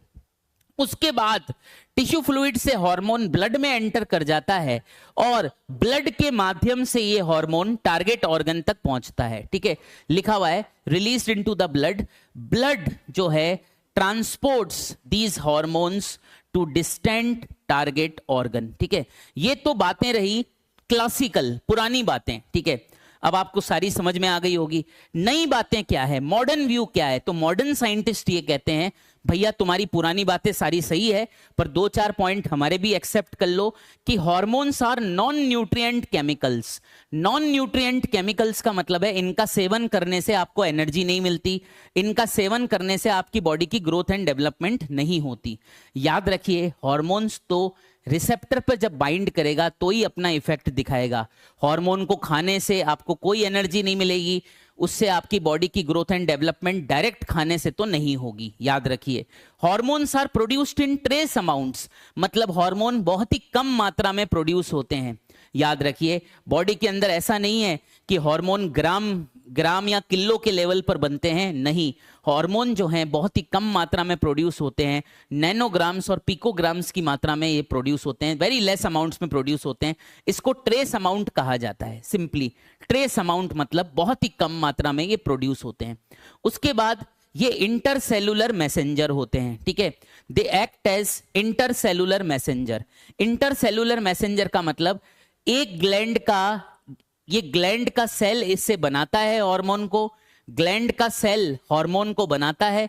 उसके बाद टिश्यू फ्लूइड से हार्मोन ब्लड में एंटर कर जाता है और ब्लड के माध्यम से ये हार्मोन टारगेट ऑर्गन तक पहुंचता है, ठीक है। लिखा हुआ है released into the blood, blood जो है transports these hormones to distant target organ, ठीक है। ये तो बातें रही क्लासिकल, पुरानी बातें, ठीक है। अब आपको सारी समझ में आ गई होगी। नई बातें क्या है, मॉडर्न व्यू क्या है? तो मॉडर्न साइंटिस्ट ये कहते हैं भैया तुम्हारी पुरानी बातें सारी सही है, पर दो चार पॉइंट हमारे भी एक्सेप्ट कर लो कि hormones are non nutrient chemicals. Non nutrient chemicals का मतलब है इनका सेवन करने से आपको एनर्जी नहीं मिलती, इनका सेवन करने से आपकी बॉडी की ग्रोथ एंड डेवलपमेंट नहीं होती। याद रखिए हार्मोन्स तो रिसेप्टर पर जब बाइंड करेगा तो ही अपना इफेक्ट दिखाएगा। हार्मोन को खाने से आपको कोई एनर्जी नहीं मिलेगी, उससे आपकी बॉडी की ग्रोथ एंड डेवलपमेंट डायरेक्ट खाने से तो नहीं होगी, याद रखिए। Hormones are produced in trace amounts, मतलब हार्मोन बहुत ही कम मात्रा में प्रोड्यूस होते हैं, याद रखिए। बॉडी के अंदर ऐसा नहीं है कि हार्मोन ग्राम या किलो के लेवल पर बनते हैं, नहीं। हार्मोन जो हैं बहुत ही कम मात्रा में प्रोड्यूस होते हैं, नैनोग्राम्स और पिकोग्राम्स की मात्रा में ये प्रोड्यूस होते हैं, वेरी लेस अमाउंट्स में प्रोड्यूस होते हैं। इसको ट्रेस अमाउंट कहा जाता है, सिंपली ट्रेस अमाउंट मतलब बहुत ही कम मात्रा में ये प्रोड्यूस होते हैं। उसके बाद ये इंटरसेलुलर मैसेंजर होते हैं, ठीक है। They act as intercellular messenger. Intercellular messenger का मतलब एक ग्लैंड का, ये ग्लैंड का सेल इससे बनाता है हार्मोन को, ग्लैंड का सेल हार्मोन को बनाता है,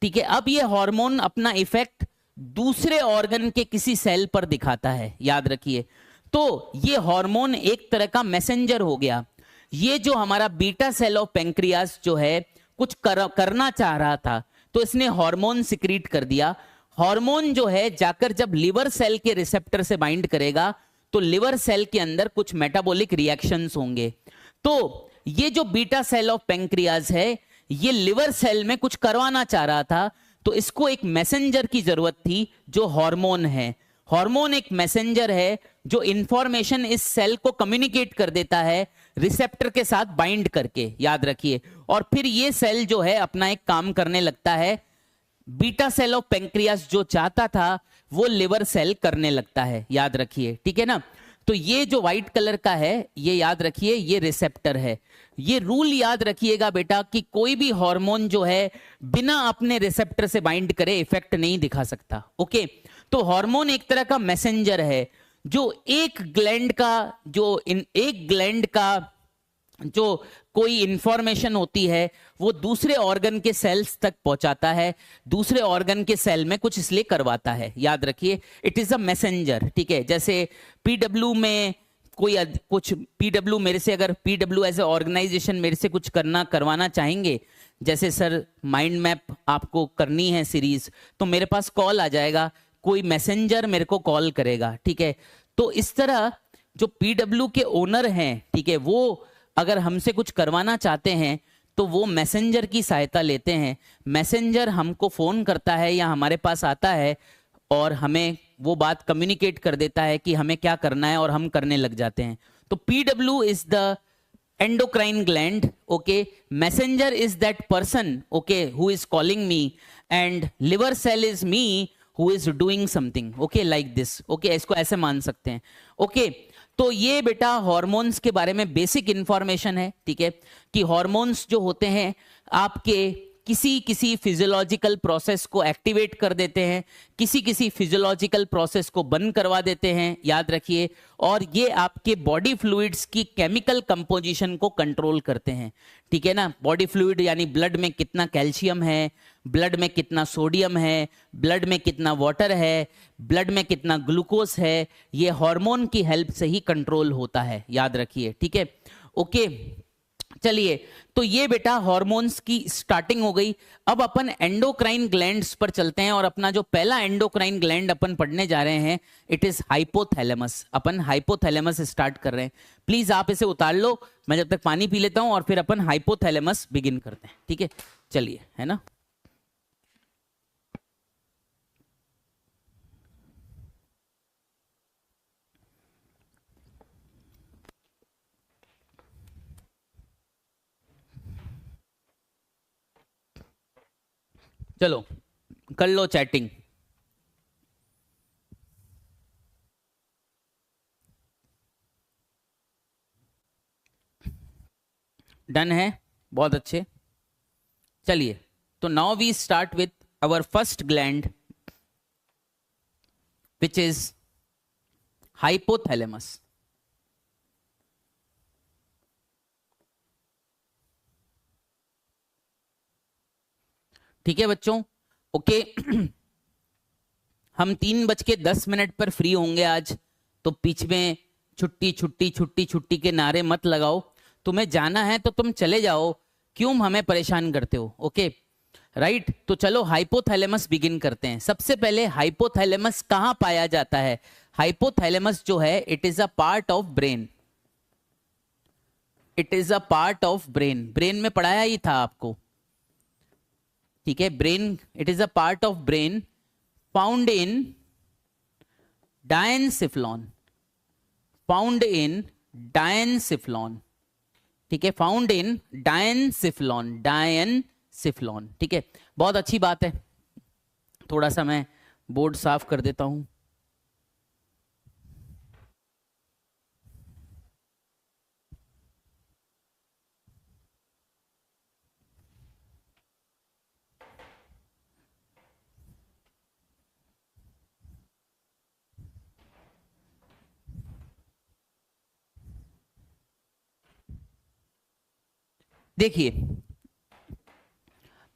ठीक है। अब ये हार्मोन अपना इफेक्ट दूसरे ऑर्गन के किसी सेल पर दिखाता है, याद रखिए। तो ये हार्मोन एक तरह का मैसेंजर हो गया। ये जो हमारा बीटा सेल ऑफ पेंक्रियास जो है कुछ करना चाह रहा था, तो इसने हार्मोन सिक्रीट कर दिया। हार्मोन जो है जाकर जब लिवर सेल के रिसेप्टर से बाइंड करेगा तो लिवर सेल के अंदर कुछ मेटाबॉलिक रिएक्शंस होंगे। तो ये जो बीटा सेल ऑफ पेंक्रियाज है ये लिवर सेल में कुछ करवाना चाह रहा था, तो इसको एक मैसेंजर की जरूरत थी जो हार्मोन है। हार्मोन एक मैसेंजर है जो इंफॉर्मेशन इस सेल को कम्युनिकेट कर देता है रिसेप्टर के साथ बाइंड करके, याद रखिए। और फिर ये सेल जो है अपना एक काम करने लगता है, बीटा सेल ऑफ पेंक्रियास जो चाहता था वो लिवर सेल करने लगता है, याद रखिए, ठीक है ना। तो ये जो व्हाइट कलर का है ये याद रखिए ये रिसेप्टर है। ये रूल याद रखिएगा बेटा कि कोई भी हार्मोन जो है बिना अपने रिसेप्टर से बाइंड करे इफेक्ट नहीं दिखा सकता, ओके। तो हार्मोन एक तरह का मैसेंजर है जो एक ग्लैंड का जो कोई इंफॉर्मेशन होती है वो दूसरे ऑर्गन के सेल्स तक पहुंचाता है, दूसरे ऑर्गन के सेल में कुछ इसलिए करवाता है, याद रखिए। इट इज अ मैसेंजर, ठीक है। जैसे पीडब्ल्यू में कुछ पीडब्ल्यू मेरे से, अगर पीडब्ल्यू एज ए ऑर्गेनाइजेशन मेरे से कुछ करवाना चाहेंगे, जैसे सर माइंड मैप आपको करनी है सीरीज, तो मेरे पास कॉल आ जाएगा, कोई मैसेंजर मेरे को कॉल करेगा, ठीक है। तो इस तरह जो पीडब्ल्यू के ओनर हैं, ठीक है, वो अगर हमसे कुछ करवाना चाहते हैं तो वो मैसेंजर की सहायता लेते हैं। मैसेंजर हमको फोन करता है या हमारे पास आता है और हमें वो बात कम्युनिकेट कर देता है कि हमें क्या करना है और हम करने लग जाते हैं। तो PW is the endocrine gland, okay, messenger is that person, okay, who is calling me, and liver cell is me who is doing something, okay, like this, okay, इसको ऐसे मान सकते हैं, okay। तो ये बेटा हॉर्मोन्स के बारे में बेसिक इंफॉर्मेशन है, ठीक है, कि हॉर्मोन्स जो होते हैं आपके किसी किसी फिजियोलॉजिकल प्रोसेस को एक्टिवेट कर देते हैं, किसी किसी फिजियोलॉजिकल प्रोसेस को बंद करवा देते हैं, याद रखिए। और ये आपके बॉडी फ्लूइड्स की केमिकल कंपोजिशन को कंट्रोल करते हैं, ठीक है ना। बॉडी फ्लूइड यानी ब्लड में कितना कैल्शियम है, ब्लड में कितना सोडियम है, ब्लड में कितना वाटर है, ब्लड में कितना ग्लूकोज है, ये हार्मोन की हेल्प से ही कंट्रोल होता है, याद रखिए, ठीक है, ओके। चलिए, तो ये बेटा हार्मोन्स की स्टार्टिंग हो गई। अब अपन एंडोक्राइन ग्लैंड्स पर चलते हैं और अपना जो पहला एंडोक्राइन ग्लैंड अपन पढ़ने जा रहे हैं it is hypothalamus. Upon hypothalamus start कर रहे हैं, प्लीज आप इसे उतार लो, मैं जब तक पानी पी लेता हूं और फिर अपन हाइपोथैलेमस बिगिन करते हैं, ठीक है। चलिए, है ना। चलो कर लो चैटिंग। डन है, बहुत अच्छे। चलिए, तो now we start with our first gland which is hypothalamus. ठीक है बच्चों, ओके। हम 3:10 पर फ्री होंगे आज, तो बीच में छुट्टी छुट्टी छुट्टी छुट्टी के नारे मत लगाओ। तुम्हें जाना है तो तुम चले जाओ, क्यों हमें परेशान करते हो, ओके राइट। तो चलो हाइपोथैलेमस बिगिन करते हैं। सबसे पहले हाइपोथैलेमस कहाँ पाया जाता है? हाइपोथैलेमस जो है it is a part of brain, it is a part of brain. Brain में पढ़ाया ही था आपको, ठीक है। Brain, it is a part of brain found in diencephalon, found in diencephalon, ठीक है, फाउंड इन डायनसिफ्लॉन, डायनसिफ्लॉन, ठीक है। बहुत अच्छी बात है। थोड़ा सा मैं बोर्ड साफ कर देता हूं। देखिए,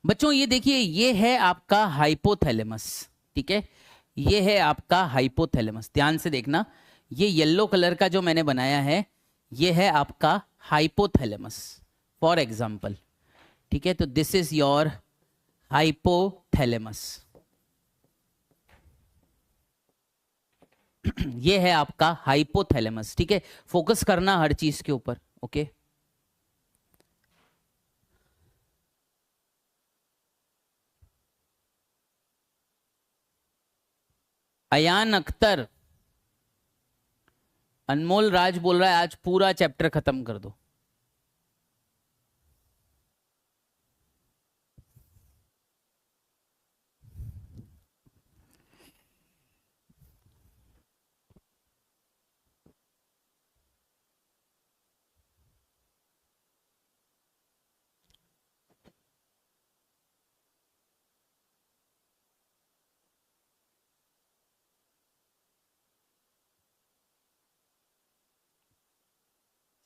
बच्चों ये देखिए, ये है आपका हाइपोथैलेमस, ठीक है, ये है आपका हाइपोथैलेमस। ध्यान से देखना, ये येलो कलर का जो मैंने बनाया है ये है आपका हाइपोथैलेमस फॉर एग्जाम्पल, ठीक है। तो दिस इज योर हाइपोथैलेमस। ये है आपका हाइपोथैलेमस, ठीक है। फोकस करना हर चीज के ऊपर, ओके। अयान अख्तर, अनमोल राज बोल रहा है आज पूरा चैप्टर खत्म कर दो।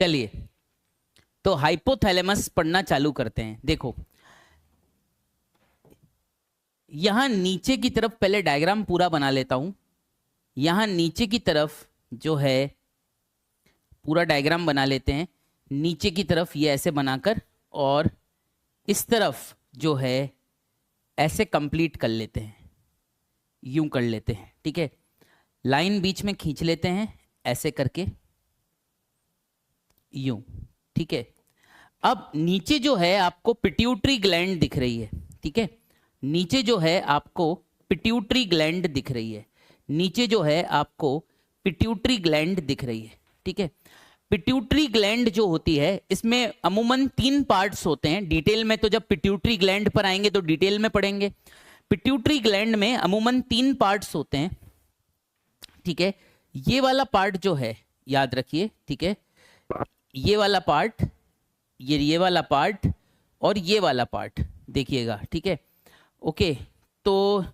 चलिए, तो हाइपोथैलेमस पढ़ना चालू करते हैं। देखो यहां नीचे की तरफ पहले डायग्राम पूरा बना लेता हूं। यहां नीचे की तरफ जो है पूरा डायग्राम बना लेते हैं। नीचे की तरफ ये ऐसे बनाकर, और इस तरफ जो है ऐसे कंप्लीट कर लेते हैं, यूं कर लेते हैं, ठीक है। लाइन बीच में खींच लेते हैं ऐसे करके, यूं, ठीक है। अब नीचे जो है आपको पिट्यूटरी ग्लैंड दिख रही है, ठीक है। नीचे जो है आपको पिट्यूटरी ग्लैंड दिख रही है, नीचे जो है आपको पिट्यूटरी ग्लैंड दिख रही है, ठीक है। पिट्यूटरी ग्लैंड जो होती है इसमें अमूमन 3 पार्ट्स होते हैं। डिटेल में तो जब पिट्यूटरी ग्लैंड पर आएंगे तो डिटेल में पढ़ेंगे। पिट्यूटरी ग्लैंड में अमूमन 3 पार्ट्स होते हैं, ठीक है। ये वाला पार्ट जो है याद रखिए, ठीक है, ये वाला पार्ट, ये वाला पार्ट और ये वाला पार्ट देखिएगा, ठीक है, ओके। तो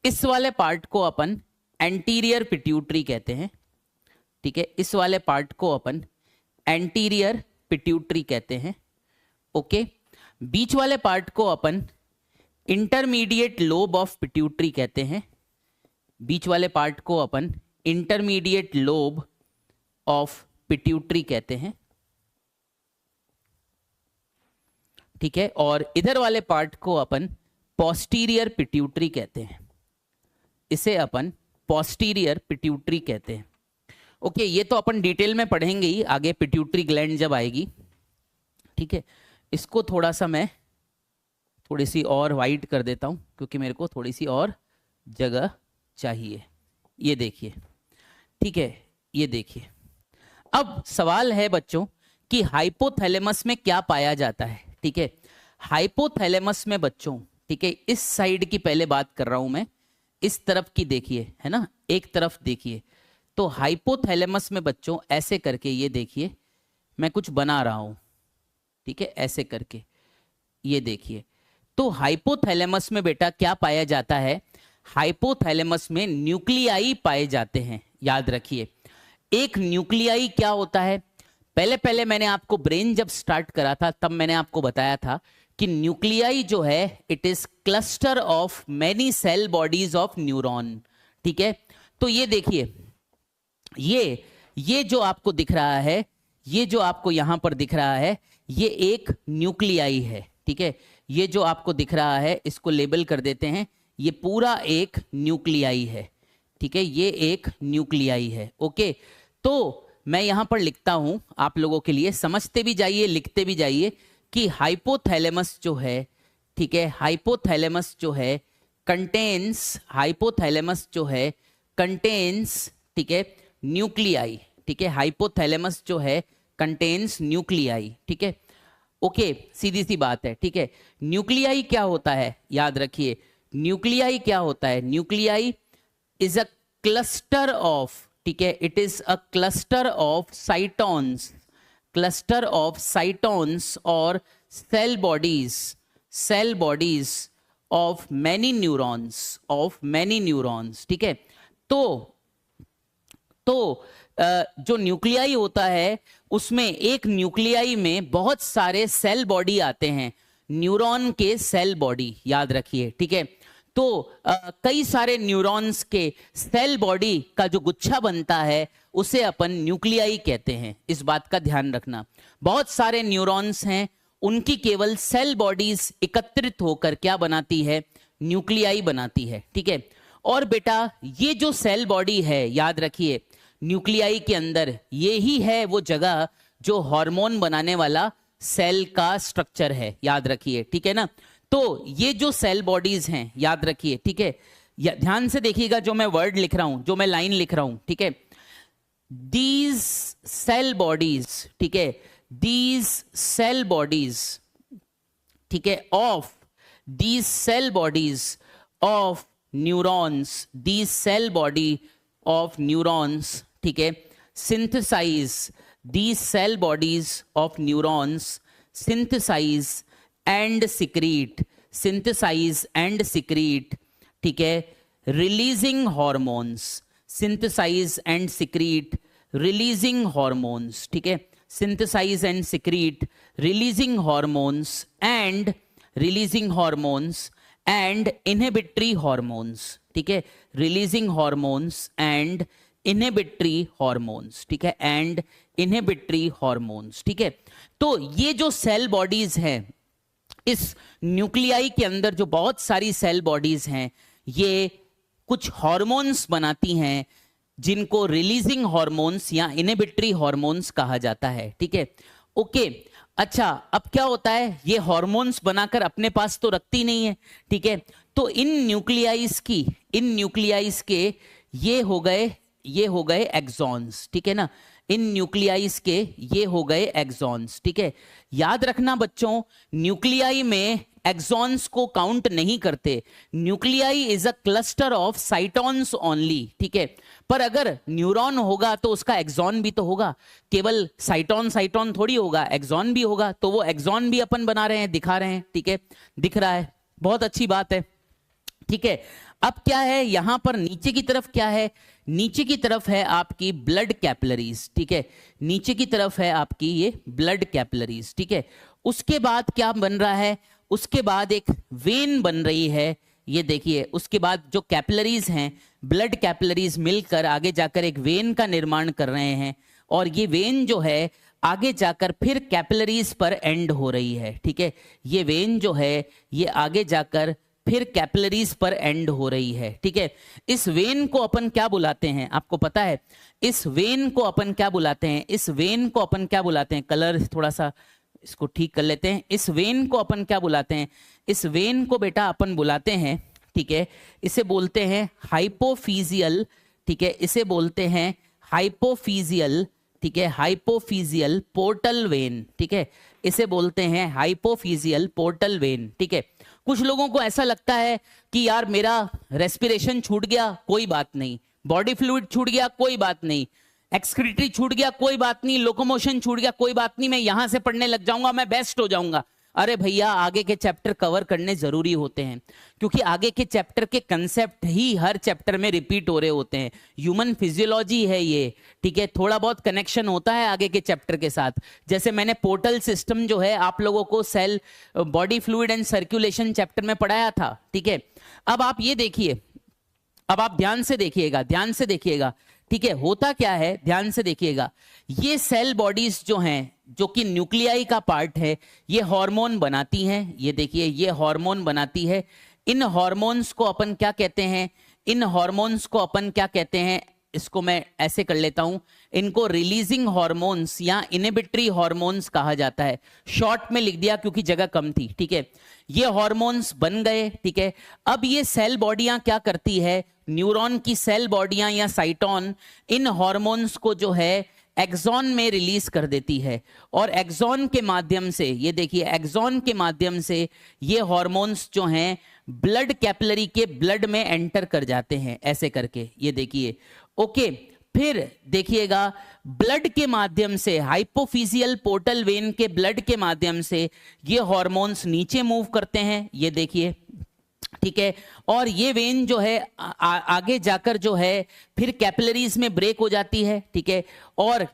इस वाले पार्ट को अपन एंटीरियर पिट्यूटरी कहते हैं, ठीक है। इस वाले पार्ट को अपन एंटीरियर पिट्यूटरी कहते हैं, ओके। बीच वाले पार्ट को अपन इंटरमीडिएट लोब ऑफ पिट्यूटरी कहते हैं। बीच वाले पार्ट को अपन इंटरमीडिएट लोब ऑफ पिट्यूटरी कहते हैं, ठीक है। और इधर वाले पार्ट को अपन पोस्टीरियर पिट्यूटरी कहते हैं, इसे अपन पोस्टीरियर पिट्यूटरी कहते हैं, ओके। ये तो अपन डिटेल में पढ़ेंगे ही आगे, पिट्यूटरी ग्लैंड जब आएगी, ठीक है। इसको थोड़ा सा मैं थोड़ी सी और वाइड कर देता हूं क्योंकि मेरे को थोड़ी सी और जगह चाहिए। ये देखिए, ठीक है, ये देखिए। अब सवाल है बच्चों कि हाइपोथैलेमस में क्या पाया जाता है, ठीक है। हाइपोथैलेमस में बच्चों, ठीक है, इस साइड की पहले बात कर रहा हूं मैं, इस तरफ की देखिए, है ना, एक तरफ देखिए। तो हाइपोथैलेमस में बच्चों ऐसे करके, ये देखिए मैं कुछ बना रहा हूं, ठीक है, ऐसे करके, ये देखिए। तो हाइपोथैलेमस में बेटा क्या पाया जाता है, हाइपोथैलेमस में न्यूक्लियाई पाए जाते हैं। याद रखिए, एक न्यूक्लियाई क्या होता है, पहले पहले मैंने आपको ब्रेन जब स्टार्ट करा था तब मैंने आपको बताया था कि न्यूक्लियाई जो है it is cluster of many cell bodies of neuron, ठीक है। तो ये देखिए, ये जो आपको दिख रहा है, ये जो आपको यहां पर दिख रहा है, ये एक न्यूक्लियाई है, ठीक है। ये जो आपको दिख रहा है इसको लेबल कर देते हैं, ये पूरा एक न्यूक्लियाई है, ठीक है, ये एक न्यूक्लियाई है, ओके। तो मैं यहां पर लिखता हूं आप लोगों के लिए, समझते भी जाइए लिखते भी जाइए कि हाइपोथैलेमस जो है, ठीक है, हाइपोथैलेमस जो है कंटेन्स, हाइपोथैलेमस जो है कंटेन्स, ठीक है, न्यूक्लियाई, ठीक है। हाइपोथैलेमस जो है कंटेन्स न्यूक्लियाई, ठीक है, ओके। सीधी सी बात है, ठीक है। न्यूक्लियाई क्या होता है, याद रखिए, न्यूक्लियाई क्या होता है, nuclei is a cluster of, ठीक है, it is a cluster of cytons, cluster of cytons और cell bodies of many neurons, of many neurons, ठीक है। तो जो न्यूक्लियाई होता है उसमें एक न्यूक्लियाई में बहुत सारे सेल बॉडी आते हैं, न्यूरॉन के सेल बॉडी, याद रखिए, ठीक है। तो कई सारे न्यूरॉन्स के सेल बॉडी का जो गुच्छा बनता है उसे अपन न्यूक्लियाई कहते हैं, इस बात का ध्यान रखना। बहुत सारे न्यूरॉन्स हैं, उनकी केवल सेल बॉडीज एकत्रित होकर क्या बनाती है, न्यूक्लियाई बनाती है, ठीक है। और बेटा ये जो सेल बॉडी है, याद रखिए न्यूक्लियाई के अंदर ये ही है वो जगह जो हार्मोन बनाने वाला सेल का स्ट्रक्चर है, याद रखिए, ठीक है ना। तो ये जो सेल बॉडीज हैं, याद रखिए, ठीक है, ध्यान से देखिएगा जो मैं वर्ड लिख रहा हूं, जो मैं लाइन लिख रहा हूं, ठीक है। दीज सेल बॉडीज, ठीक है, दीज सेल बॉडीज, ठीक है, of these cell bodies of neurons, these cell body of neurons, ठीक है, synthesize these cell bodies of neurons, synthesize and secrete, synthesize and secrete, ठीक है, releasing hormones, synthesize and secrete releasing hormones, ठीक है, synthesize and secrete releasing hormones and releasing hormones and inhibitory hormones, ठीक है, releasing hormones and inhibitory hormones, ठीक है, and inhibitory hormones, ठीक है। तो ये जो सेल बॉडीज हैं, इस न्यूक्लियाई के अंदर जो बहुत सारी सेल बॉडीज हैं, ये कुछ हॉर्मोन्स बनाती हैं जिनको रिलीजिंग हॉर्मोन्स या इनहिबिटरी हॉर्मोन्स कहा जाता है, ठीक है, ओके। अच्छा, अब क्या होता है, ये हॉर्मोन्स बनाकर अपने पास तो रखती नहीं है, ठीक है। तो इन न्यूक्लियाइज के ये हो गए एक्सॉन्स, ठीक है ना, इन न्यूक्लियाइज के ये हो गए एक्सॉन्स, ठीक है। याद रखना बच्चों, न्यूक्लियाई में एक्सॉन्स को काउंट नहीं करते, nuclei is a cluster of साइटॉन्स only, ठीक है। पर अगर न्यूरॉन होगा तो उसका एक्सॉन भी तो होगा, केवल साइटॉन थोड़ी होगा, एक्सॉन भी होगा, तो वो एक्सॉन भी अपन बना रहे हैं, दिखा रहे हैं, ठीक है, दिख रहा है, बहुत अच्छी बात है, ठीक है। अब क्या है यहां पर नीचे की तरफ, क्या है, नीचे की तरफ है आपकी ब्लड कैपिलरीज, ठीक है, नीचे की तरफ है आपकी ये ब्लड कैपिलरीज, ठीक है। उसके बाद क्या बन रहा है, उसके बाद एक वेन बन रही है, ये देखिए, उसके बाद जो कैपिलरीज हैं, ब्लड कैपिलरीज मिलकर आगे जाकर एक वेन का निर्माण कर रहे हैं, और ये वेन जो है आगे जाकर फिर कैपिलरीज पर एंड हो रही है, ठीक है। ये वेन जो है ये आगे जाकर फिर कैपिलरीज पर एंड हो रही है, ठीक है। इस वेन को अपन क्या बुलाते हैं, आपको पता है, इस वेन को अपन क्या बुलाते हैं, इस वेन को अपन क्या बुलाते हैं, कलर थोड़ा सा इसको ठीक कर लेते हैं, इस वेन को अपन क्या बुलाते हैं, इस वेन को बेटा अपन बुलाते हैं, ठीक है, इसे बोलते हैं हाइपोफिजियल, ठीक है, इसे बोलते हैं हाइपोफिजियल, ठीक है, हाइपोफिजियल पोर्टल वेन, ठीक है, इसे बोलते हैं हाइपोफिजियल पोर्टल वेन, ठीक है। कुछ लोगों को ऐसा लगता है कि यार मेरा रेस्पिरेशन छूट गया, कोई बात नहीं, बॉडी फ्लूइड छूट गया, कोई बात नहीं, एक्सक्रीटरी छूट गया, कोई बात नहीं, लोकोमोशन छूट गया, कोई बात नहीं, मैं यहां से पढ़ने लग जाऊंगा, मैं बेस्ट हो जाऊंगा। अरे भैया, आगे के चैप्टर कवर करने जरूरी होते हैं, क्योंकि आगे के चैप्टर के कंसेप्ट ही हर चैप्टर में रिपीट हो रहे होते हैं, ह्यूमन फिजियोलॉजी है ये, ठीक है, थोड़ा बहुत कनेक्शन होता है आगे के चैप्टर के साथ। जैसे मैंने पोर्टल सिस्टम जो है आप लोगों को cell body fluid and circulation chapter में पढ़ाया था, ठीक है। अब आप ये देखिए, अब आप ध्यान से देखिएगा, ध्यान से देखिएगा, ठीक है, होता क्या है, ध्यान से देखिएगा, ये सेल बॉडीज जो हैं, जो कि न्यूक्लियाई का पार्ट है, ये हार्मोन बनाती हैं, ये देखिए, ये हार्मोन बनाती है। इन हार्मोन्स को अपन क्या कहते हैं, इन हार्मोन्स को अपन क्या कहते हैं, इसको मैं ऐसे कर लेता हूं, इनको रिलीजिंग हार्मोन्स या इनहिबिटरी हार्मोन्स कहा जाता है, शॉर्ट में लिख दिया क्योंकि जगह कम थी, ठीक है। ये हार्मोन्स बन गए, ठीक है। अब ये सेल बॉडियां क्या करती है, न्यूरॉन की सेल बॉडियां या साइटॉन इन हार्मोन्स को जो है एक्सॉन में रिलीज कर देती है, और एक्सॉन के माध्यम से, ये देखिए, एक्सॉन के माध्यम से ये हार्मोन्स जो हैं ब्लड कैपिलरी के ब्लड में एंटर कर जाते हैं, ऐसे करके, ये देखिए, ओके। फिर देखिएगा, ब्लड के माध्यम से, हाइपोफिजियल पोर्टल वेन के ब्लड के माध्यम से ये हार्मोन्स नीचे मूव करते हैं, ये देखिए, ठीक है। और ये वेन जो है आगे जाकर जो है फिर कैपिलरीज में ब्रेक हो जाती है, ठीक है। और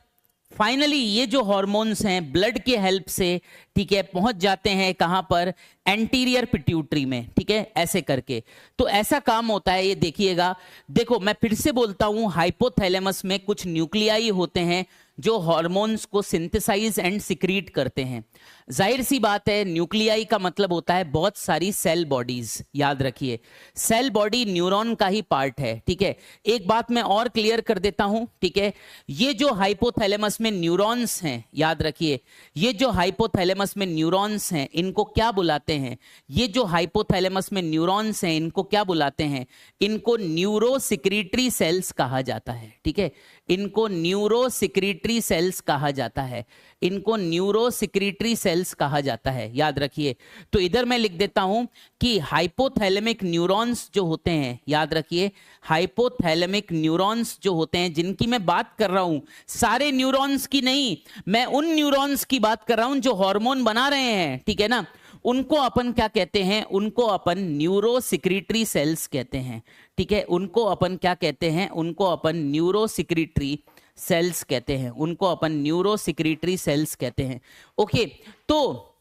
फाइनली ये जो हॉर्मोन्स हैं ब्लड के हेल्प से, ठीक है, पहुंच जाते हैं कहां पर, एंटीरियर पिट्यूटरी में, ठीक है, ऐसे करके। तो ऐसा काम होता है, ये देखिएगा। देखो मैं फिर से बोलता हूं, हाइपोथैलेमस में कुछ न्यूक्लियाई होते हैं जो हॉर्मोन्स को सिंथेसाइज एंड सिक्रीट करते हैं। जाहिर सी बात है, न्यूक्लियाई का मतलब होता है बहुत सारी सेल बॉडीज, याद रखिए। सेल बॉडी न्यूरॉन का ही पार्ट है, ठीक है। एक बात मैं और क्लियर कर देता हूं, ठीक है। ये जो हाइपोथैलेमस में न्यूरॉन्स हैं, याद रखिए, ये जो हाइपोथैलेमस में न्यूरॉन्स हैं इनको क्या बुलाते हैं, ये जो हाइपोथैलेमस में न्यूरॉन्स हैं इनको क्या बुलाते हैं, इनको न्यूरोसिक्रीटरी सेल्स कहा जाता है, ठीक है। इनको न्यूरोसिक्रीटरी सेल्स कहा जाता है, इनको न्यूरोसिक्रीटरी सेल्स कहा जाता है, याद रखिए। तो इधर मैं लिख देता हूं कि हाइपोथैलेमिक न्यूरॉन्स जो होते हैं, याद रखिए, हाइपोथैलेमिक न्यूरॉन्स जो होते हैं, जिनकी मैं बात कर रहा हूं, सारे न्यूरॉन्स की नहीं, मैं उन न्यूरॉन्स की बात कर रहा हूं जो हार्मोन बना रहे हैं, ठीक है ना। उनको अपन क्या कहते हैं, उनको अपन न्यूरोसिक्रीटरी सेल्स कहते हैं, ठीक है। उनको अपन क्या कहते हैं, उनको अपन न्यूरोसिक्रीटरी सेल्स कहते हैं, उनको अपन न्यूरोसिक्रीटरी सेल्स कहते हैं। ओके, तो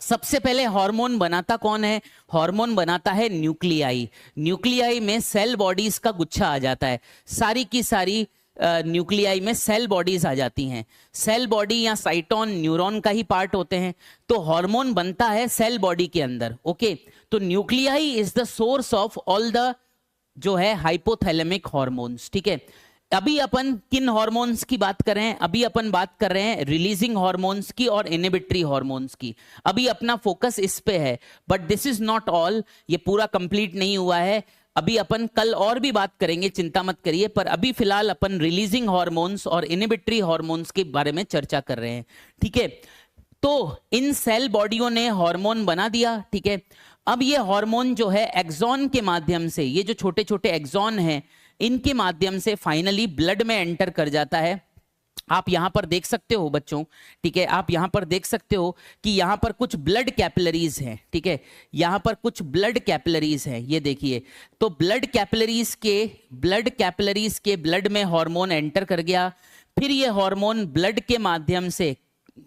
सबसे पहले हार्मोन बनाता कौन है, हार्मोन बनाता है न्यूक्लियाई। न्यूक्लियाई में सेल बॉडीज का गुच्छा आ जाता है, सारी की सारी न्यूक्लियाई में सेल बॉडीज आ जाती हैं। सेल बॉडी या साइटोन न्यूरॉन का ही पार्ट होते हैं, तो हार्मोन बनता है सेल बॉडी के अंदर। ओके, तो nuclei is the source of all the जो है हाइपोथैलेमिक हार्मोन्स, ठीक है। अभी अपन किन हार्मोन्स की बात कर रहे हैं, अभी अपन बात कर रहे हैं रिलीजिंग हार्मोन्स की और इनहिबिटरी हार्मोन्स की। अभी अपना फोकस इस पे है, but this is not all, ये पूरा कंप्लीट नहीं हुआ है। अभी अपन कल और भी बात करेंगे, चिंता मत करिए, पर अभी फिलहाल अपन रिलीजिंग हार्मोन्स और इनहिबिटरी हार्मोन्स के बारे में चर्चा कर रहे हैं, ठीक है। तो इन सेल बॉडियों ने हार्मोन बना दिया, ठीक है। अब ये हार्मोन जो है एक्सॉन के माध्यम से, ये जो छोटे छोटे एक्सॉन हैं इनके माध्यम से फाइनली ब्लड में एंटर कर जाता है। आप यहां पर देख सकते हो बच्चों, ठीक है, आप यहां पर देख सकते हो कि यहां पर कुछ ब्लड कैपिलरीज हैं, ठीक है, यहां पर कुछ ब्लड कैपिलरीज हैं, ये देखिए। तो ब्लड कैपिलरीज के ब्लड में हार्मोन एंटर कर गया। फिर ये हार्मोन ब्लड के माध्यम से,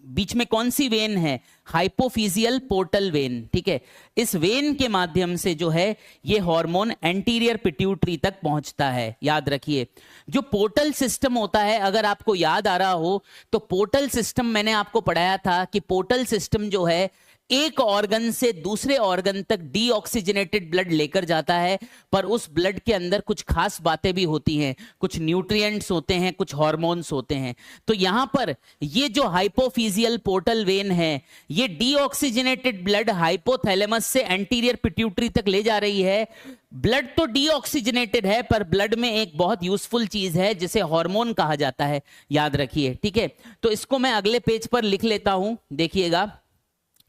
बीच में कौन सी वेन है, हाइपोफिजियल पोर्टल वेन, ठीक है, इस वेन के माध्यम से जो है ये हार्मोन एंटीरियर पिट्यूटरी तक पहुंचता है। याद रखिए, जो पोर्टल सिस्टम होता है, अगर आपको याद आ रहा हो तो पोर्टल सिस्टम मैंने आपको पढ़ाया था कि पोर्टल सिस्टम जो है एक ऑर्गन से दूसरे ऑर्गन तक डीऑक्सीजनेटेड ब्लड लेकर जाता है, पर उस ब्लड के अंदर कुछ खास बातें भी होती हैं, कुछ न्यूट्रिएंट्स होते हैं, कुछ हार्मोन्स होते हैं। तो यहां पर ये जो हाइपोफिजियल पोर्टल वेन है, ये डीऑक्सीजनेटेड ब्लड हाइपोथैलेमस से एंटीरियर पिट्यूटरी तक ले जा रही है। ब्लड तो डीऑक्सीजनेटेड है, पर ब्लड में एक बहुत यूजफुल चीज है जिसे हार्मोन कहा जाता है, याद रखिए, ठीक है। तो इसको मैं अगले पेज पर लिख लेता हूं, देखिएगा,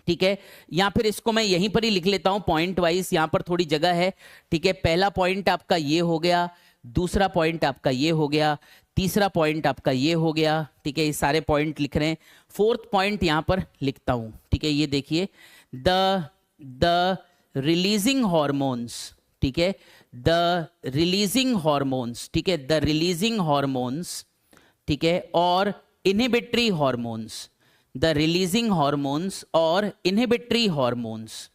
ठीक है, या फिर इसको मैं यहीं पर ही लिख लेता हूं पॉइंट वाइज, यहां पर थोड़ी जगह है, ठीक है। पहला पॉइंट आपका ये हो गया, दूसरा पॉइंट आपका ये हो गया, तीसरा पॉइंट आपका ये हो गया, ठीक है, ये सारे पॉइंट लिख रहे हैं। फोर्थ पॉइंट यहां पर लिखता हूं, ठीक है, ये देखिए, द रिलीजिंग हार्मोन्स, ठीक है, द रिलीजिंग हार्मोन्स, ठीक है, द रिलीजिंग हार्मोन्स, ठीक है, और inhibitory hormones, the releasing hormones और इनहिबिटरी हार्मोन्स,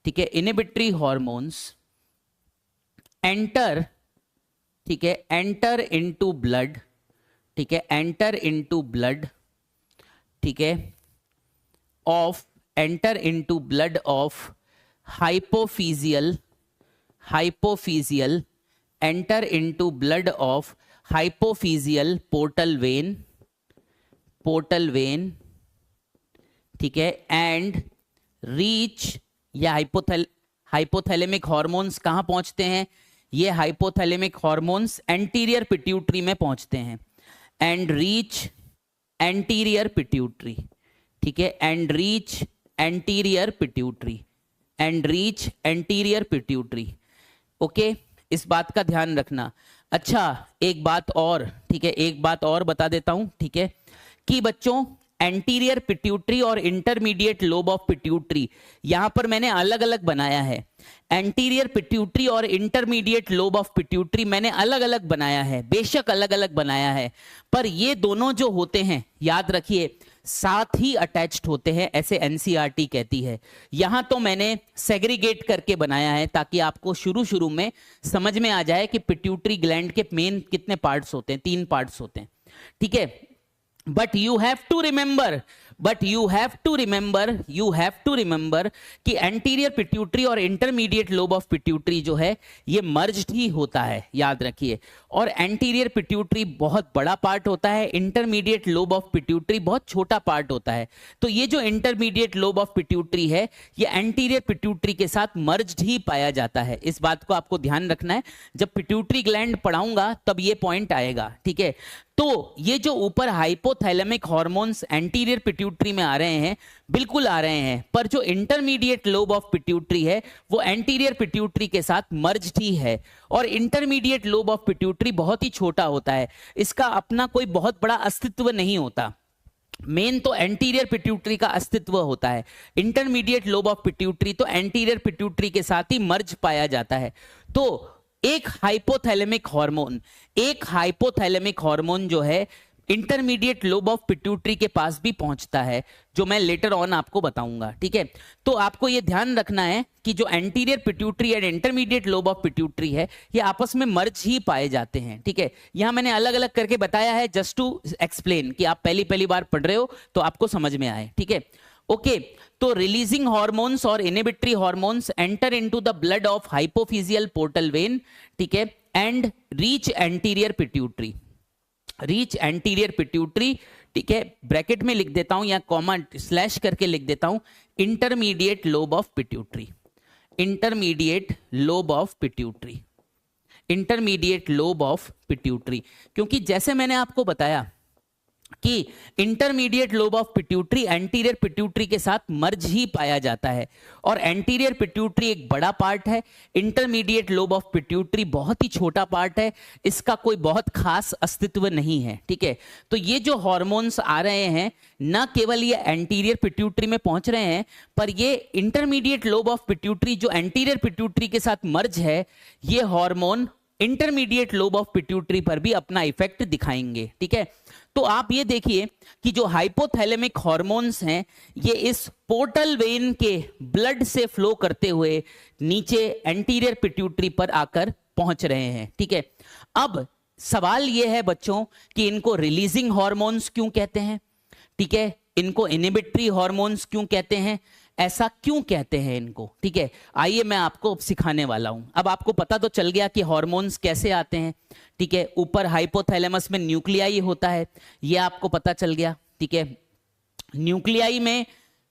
ठीक है, इनहिबिटरी हार्मोन्स एंटर, ठीक है, एंटर इनटू ब्लड, ठीक है, एंटर इनटू ब्लड, ठीक है, of, enter into blood of hypophyseal enter into blood of hypophyseal portal when, ठीक है, एंड रीच, या हाइपोथैलेमिक हार्मोन्स कहां पहुंचते हैं, ये हाइपोथैलेमिक हार्मोन्स एंटीरियर पिट्यूटरी में पहुंचते हैं, एंड रीच एंटीरियर पिट्यूटरी, ठीक है, and reach anterior pituitary, and reach anterior pituitary. Okay, इस बात का ध्यान रखना। अच्छा, एक बात और, ठीक है, एक बात और बता देता हूं, ठीक है, कि बच्चों एंटीरियर पिट्यूटरी और इंटरमीडिएट लोब ऑफ पिट्यूटरी, यहां पर मैंने अलग अलग बनाया है। एंटीरियर पिट्यूटरी और इंटरमीडिएट लोब ऑफ पिट्यूटरी मैंने अलग अलग बनाया है, बेशक अलग अलग बनाया है, पर ये दोनों जो होते हैं याद रखिए साथ ही अटैच्ड होते हैं, ऐसे एनसीईआरटी कहती है। यहां तो मैंने सेग्रीगेट करके बनाया है ताकि आपको शुरू शुरू में समझ में आ जाए कि पिट्यूटरी ग्लैंड के मेन कितने पार्ट्स होते हैं, 3 पार्ट्स होते हैं, ठीक है। But you have to remember कि एंटीरियर पिट्यूटरी और इंटरमीडिएट लोब ऑफ पिट्यूटरी जो है ये मर्ज्ड ही होता है, याद रखिए। और एंटीरियर पिट्यूटरी बहुत बड़ा पार्ट होता है, इंटरमीडिएट लोब ऑफ पिट्यूटरी बहुत छोटा पार्ट होता है। तो ये जो इंटरमीडिएट लोब ऑफ पिट्यूटरी है ये एंटीरियर पिट्यूटरी के साथ मर्ज्ड ही पाया जाता है। इस बात को आपको ध्यान रखना है, जब पिट्यूटरी ग्लैंड पढ़ाऊंगा तब ये पॉइंट आएगा, ठीक है। तो ये जो ऊपर हाइपोथैलेमिक हार्मोन्स एंटीरियर पिट्यूटरी में आ रहे हैं, बिल्कुल आ रहे हैं, पर जो इंटरमीडिएट लोब ऑफ पिट्यूटरी है वो एंटीरियर पिट्यूटरी के साथ मर्ज्ड ही है। और इंटरमीडिएट लोब ऑफ पिट्यूटरी बहुत ही छोटा होता है, इसका अपना कोई बहुत बड़ा अस्तित्व नहीं होता। मेन तो एंटीरियर पिट्यूटरी का अस्तित्व होता है, इंटरमीडिएट लोब ऑफ पिट्यूटरी तो एंटीरियर पिट्यूटरी के साथ ही मर्ज पाया जाता है। तो एक हाइपोथैलेमिक हार्मोन जो है इंटरमीडिएट लोब ऑफ पिट्यूटरी के पास भी पहुंचता है, जो मैं लेटर ऑन आपको बताऊंगा, ठीक है। तो आपको यह ध्यान रखना है कि जो anterior pituitary and intermediate lobe of pituitary है ये आपस में मर्ज ही पाए जाते हैं, ठीक है। यहां मैंने अलग अलग करके बताया है जस्ट टू एक्सप्लेन कि आप पहली बार पढ़ रहे हो तो आपको समझ में आए, ठीक है। ओके, तो रिलीजिंग हार्मोन्स और inhibitory hormones enter into the blood of hypophyseal portal when, ठीक है, एंड रीच एंटीरियर पिट्यूटरी, ठीक है। ब्रैकेट में लिख देता हूं या कॉमा स्लैश करके लिख देता हूं, इंटरमीडिएट लोब ऑफ पिट्यूटरी, क्योंकि जैसे मैंने आपको बताया कि intermediate lobe of pituitary anterior pituitary के साथ मर्ज ही पाया जाता है, और एंटीरियर पिट्यूटरी एक बड़ा पार्ट है, इंटरमीडिएट लोब ऑफ पिट्यूटरी बहुत ही छोटा पार्ट है, इसका कोई बहुत खास अस्तित्व नहीं है, ठीक है। तो ये जो हार्मोन्स आ रहे हैं न केवल ये एंटीरियर पिट्यूटरी में पहुंच रहे हैं, पर ये इंटरमीडिएट लोब ऑफ पिट्यूटरी जो एंटीरियर पिट्यूटरी के साथ मर्ज है, ये hormone intermediate lobe of pituitary पर भी अपना इफेक्ट दिखाएंगे, ठीक है। तो आप ये देखिए कि जो हाइपोथैलेमिक हार्मोन्स हैं ये इस पोर्टल वेन के ब्लड से फ्लो करते हुए नीचे एंटीरियर पिट्यूटरी पर आकर पहुंच रहे हैं, ठीक है। अब सवाल ये है बच्चों कि इनको रिलीजिंग हार्मोन्स क्यों कहते हैं, ठीक है, इनको इनहिबिटरी हार्मोन्स क्यों कहते हैं, ऐसा क्यों कहते हैं इनको, ठीक है। आइए मैं आपको सिखाने वाला हूं। अब आपको पता तो चल गया कि हार्मोन्स कैसे आते हैं, ठीक है। ऊपर हाइपोथैलेमस में न्यूक्लियाई होता है, ये आपको पता चल गया, ठीक है। न्यूक्लियाई में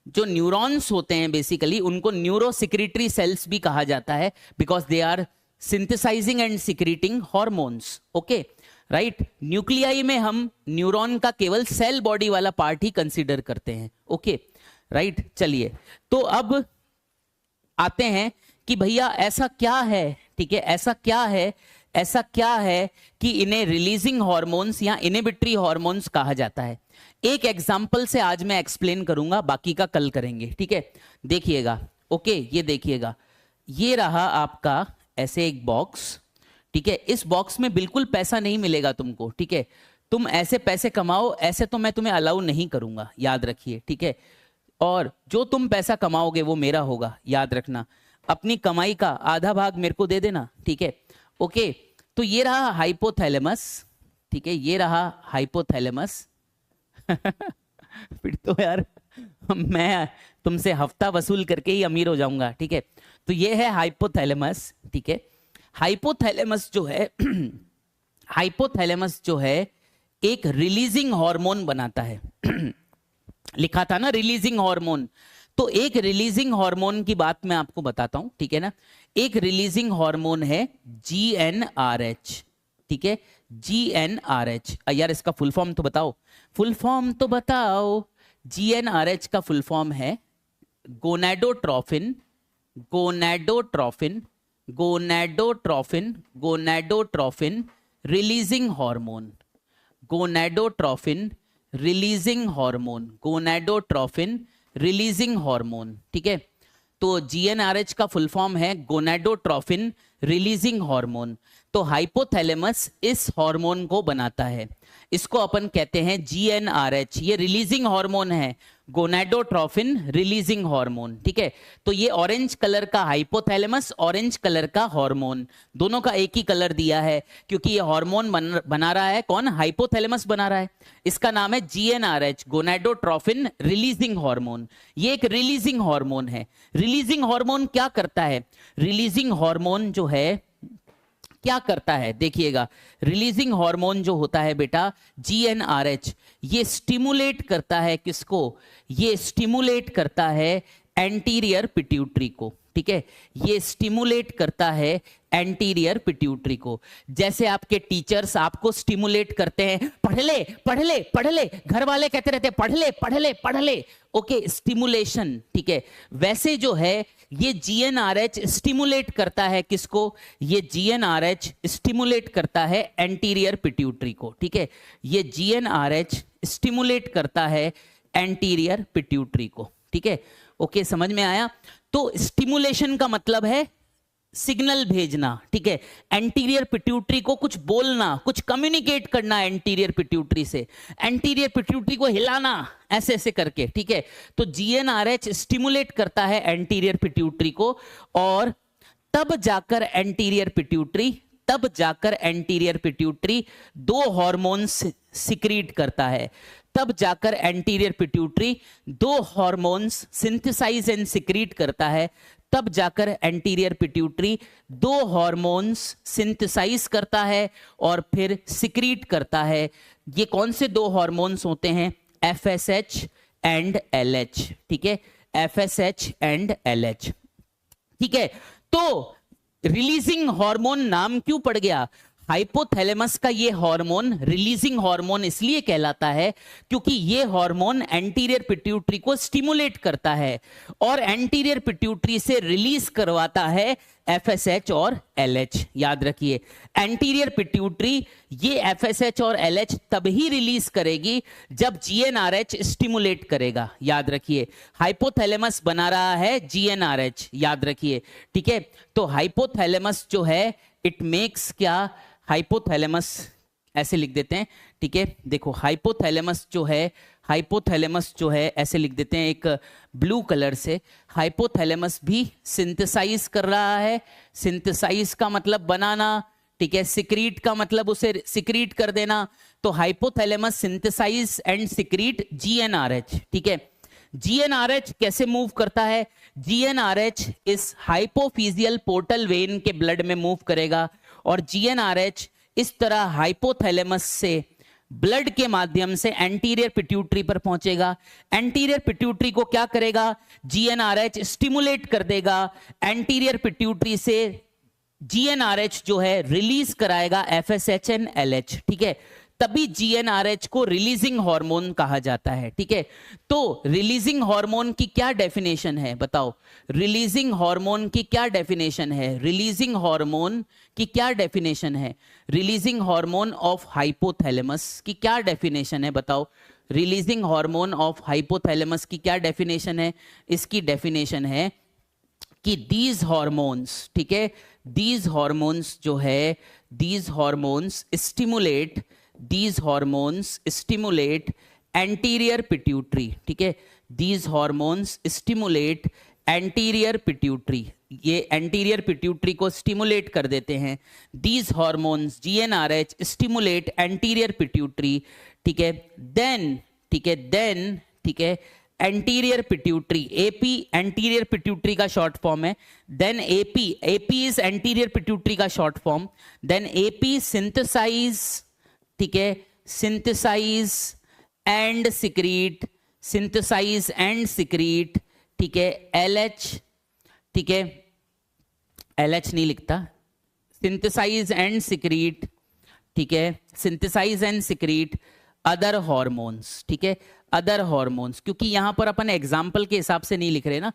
जो न्यूरॉन्स होते हैं बेसिकली उनको न्यूरोसिक्रीटरी सेल्स भी कहा जाता है, because they are synthesizing and secreting hormones, okay, right. Nuclei में हम न्यूरॉन का केवल सेल बॉडी वाला पार्ट ही कंसीडर करते हैं, ओके, राइट। चलिए, तो अब आते हैं कि भैया ऐसा क्या है, ठीक है, ऐसा क्या है कि इन्हें रिलीजिंग हार्मोन्स या इनहिबिटरी हार्मोन्स कहा जाता है। एक एग्जांपल से आज मैं एक्सप्लेन करूंगा, बाकी का कल करेंगे, ठीक है। देखिएगा, ओके, ये देखिएगा, ये रहा आपका ऐसे एक बॉक्स, ठीक है। इस बॉक्स में बिल्कुल पैसा नहीं मिलेगा तुमको, ठीक है। तुम ऐसे पैसे कमाओ, ऐसे तो मैं तुम्हें अलाउ नहीं करूंगा, याद रखिए, ठीक है। और जो तुम पैसा कमाओगे वो मेरा होगा, याद रखना। अपनी कमाई का आधा भाग मेरे को दे देना, ठीक है, ओके। तो ये रहा हाइपोथैलेमस, ठीक है, ये रहा हाइपोथैलेमस फिर तो यार मैं तुमसे हफ्ता वसूल करके ही अमीर हो जाऊंगा, ठीक है। तो ये है हाइपोथैलेमस, ठीक है। हाइपोथैलेमस जो है एक रिलीजिंग हार्मोन बनाता है लिखा था ना रिलीजिंग हार्मोन, तो एक रिलीजिंग हार्मोन की बात मैं आपको बताता हूं, ठीक है ना। एक रिलीजिंग हार्मोन है GnRH, ठीक है, GnRH। यार इसका फुल फॉर्म तो बताओ, GnRH का फुल फॉर्म है gonadotrophin releasing hormone, gonadotrophin releasing hormone, gonadotrophin releasing hormone, ठीक है। तो जीएनआरएच का फुल फॉर्म है गोनाडोट्रोफिन रिलीजिंग हार्मोन। तो हाइपोथैलेमस इस हार्मोन को बनाता है, इसको अपन कहते हैं जीएनआरएच। ये रिलीजिंग हार्मोन है, गोनाडोट्रोफिन रिलीजिंग हार्मोन, ठीक है। तो ये ऑरेंज कलर का हाइपोथैलेमस, ऑरेंज कलर का हार्मोन, दोनों का एक ही कलर दिया है क्योंकि ये हार्मोन बना रहा है कौन, हाइपोथैलेमस बना रहा है। इसका नाम है जीएनआरएच, गोनाडोट्रोफिन रिलीजिंग हार्मोन। ये एक रिलीजिंग हार्मोन है। रिलीजिंग हार्मोन क्या करता है, रिलीजिंग हार्मोन जो है क्या करता है, देखिएगा। रिलीजिंग हार्मोन जो होता है बेटा जीएनआरएच, ये स्टिमुलेट करता है किसको, ये स्टिमुलेट करता है एंटीरियर पिट्यूटरी को, ठीक है। ये स्टिमुलेट करता है एंटीरियर पिट्यूटरी को। जैसे आपके टीचर्स आपको स्टिमुलेट करते हैं, पढ़ ले पढ़ ले पढ़ ले, घर वाले कहते रहते हैं पढ़ ले पढ़ ले पढ़ ले, ओके, स्टिमुलेशन, ठीक है। वैसे जो है ये जीएनआरएच स्टिमुलेट करता है किसको, ये जीएनआरएच स्टिमुलेट करता है एंटीरियर पिट्यूटरी को, ठीक है। ये जीएनआरएच स्टिमुलेट करता है एंटीरियर पिट्यूटरी को, ठीक है। ओके, समझ में आया। तो स्टिमुलेशन का मतलब है सिग्नल भेजना, ठीक है। एंटीरियर पिट्यूटरी को कुछ बोलना, कुछ कम्युनिकेट करना एंटीरियर पिट्यूटरी से, एंटीरियर पिट्यूटरी को हिलाना ऐसे ऐसे करके, ठीक है। तो जीएनआरएच स्टिमुलेट करता है एंटीरियर पिट्यूटरी को, और तब जाकर एंटीरियर पिट्यूटरी दो हॉर्मोन्स सिक्रीट करता है। तब जाकर एंटीरियर पिट्यूटरी दो हॉर्मोन्स सिंथेसाइज एंड सिक्रीट करता है। तब जाकर एंटीरियर पिट्यूटरी दो हॉर्मोन्स सिंथेसाइज करता है और फिर सिक्रीट करता है। ये कौन से दो हॉर्मोन्स होते हैं, एफएसएच एंड एलएच, ठीक है, एफएसएच एंड एलएच, ठीक है। तो रिलीजिंग हार्मोन नाम क्यों पड़ गया, हाइपोथैलेमस का ये हार्मोन रिलीजिंग हार्मोन इसलिए कहलाता है क्योंकि ये हार्मोन एंटीरियर पिट्यूटरी को स्टिमुलेट करता है और एंटीरियर पिट्यूटरी से रिलीज करवाता है एफएसएच और एलएच। याद रखिए, एंटीरियर पिट्यूटरी ये एफएसएच और एलएच तभी रिलीज करेगी जब जीएनआरएच स्टिमुलेट करेगा। याद रखिए, हाइपोथैलेमस बना रहा है जीएनआरएच, याद रखिए, ठीक है। तो हाइपोथैलेमस जो है इट मेक्स क्या, हाइपोथैलेमस ऐसे लिख देते हैं, ठीक है। देखो हाइपोथैलेमस जो है ऐसे लिख देते हैं एक ब्लू कलर से। हाइपोथैलेमस भी सिंथेसाइज कर रहा है, सिंथेसाइज का मतलब बनाना, ठीक है, सिक्रीट का मतलब उसे सिक्रीट कर देना। तो hypothalamus synthesize and secrete GnRH, ठीक है। जीएनआरएच कैसे मूव करता है, जीएनआरएच इस हाइपोफिजियल पोर्टल वेन के ब्लड में मूव करेगा और जीएनआरएच इस तरह हाइपोथैलेमस से ब्लड के माध्यम से एंटीरियर पिट्यूटरी पर पहुंचेगा। एंटीरियर पिट्यूटरी को क्या करेगा, जीएनआरएच स्टिमुलेट कर देगा, एंटीरियर पिट्यूटरी से जीएनआरएच जो है रिलीज कराएगा एफएसएच एंड एलएच, ठीक है। तभी जीएनआरएच को रिलीजिंग हार्मोन कहा जाता है, ठीक है। तो रिलीजिंग हार्मोन की क्या डेफिनेशन है बताओ, रिलीजिंग हार्मोन की क्या डेफिनेशन है, रिलीजिंग हार्मोन की क्या डेफिनेशन है, रिलीजिंग हार्मोन ऑफ हाइपोथैलेमस की क्या डेफिनेशन है बताओ, रिलीजिंग हार्मोन ऑफ हाइपोथैलेमस की क्या डेफिनेशन है। इसकी डेफिनेशन है कि दीज हॉर्मोन्स, ठीक है, दीज हॉर्मोन्स जो है, these hormones stimulate anterior pituitary, ठीक है। These hormones stimulate anterior pituitary, ये एंटीरियर पिट्यूटरी को स्टिमुलेट कर देते हैं। These hormones GnRH stimulate anterior pituitary, ठीक है। देन, ठीक है, देन, ठीक है, anterior pituitary, AP anterior pituitary का शॉर्ट फॉर्म है। Then AP is anterior pituitary का short form. Then AP synthesize, ठीक है, synthesize and secrete, synthesize and secrete, ठीक है, एलएच, ठीक है, एलएच नहीं लिखता, सिंथेसाइज एंड सिक्रीट, ठीक है, synthesize and secrete other hormones, ठीक है, अदर हॉर्मोन्स, क्योंकि यहां पर अपन एग्जाम्पल के हिसाब से नहीं लिख रहे ना।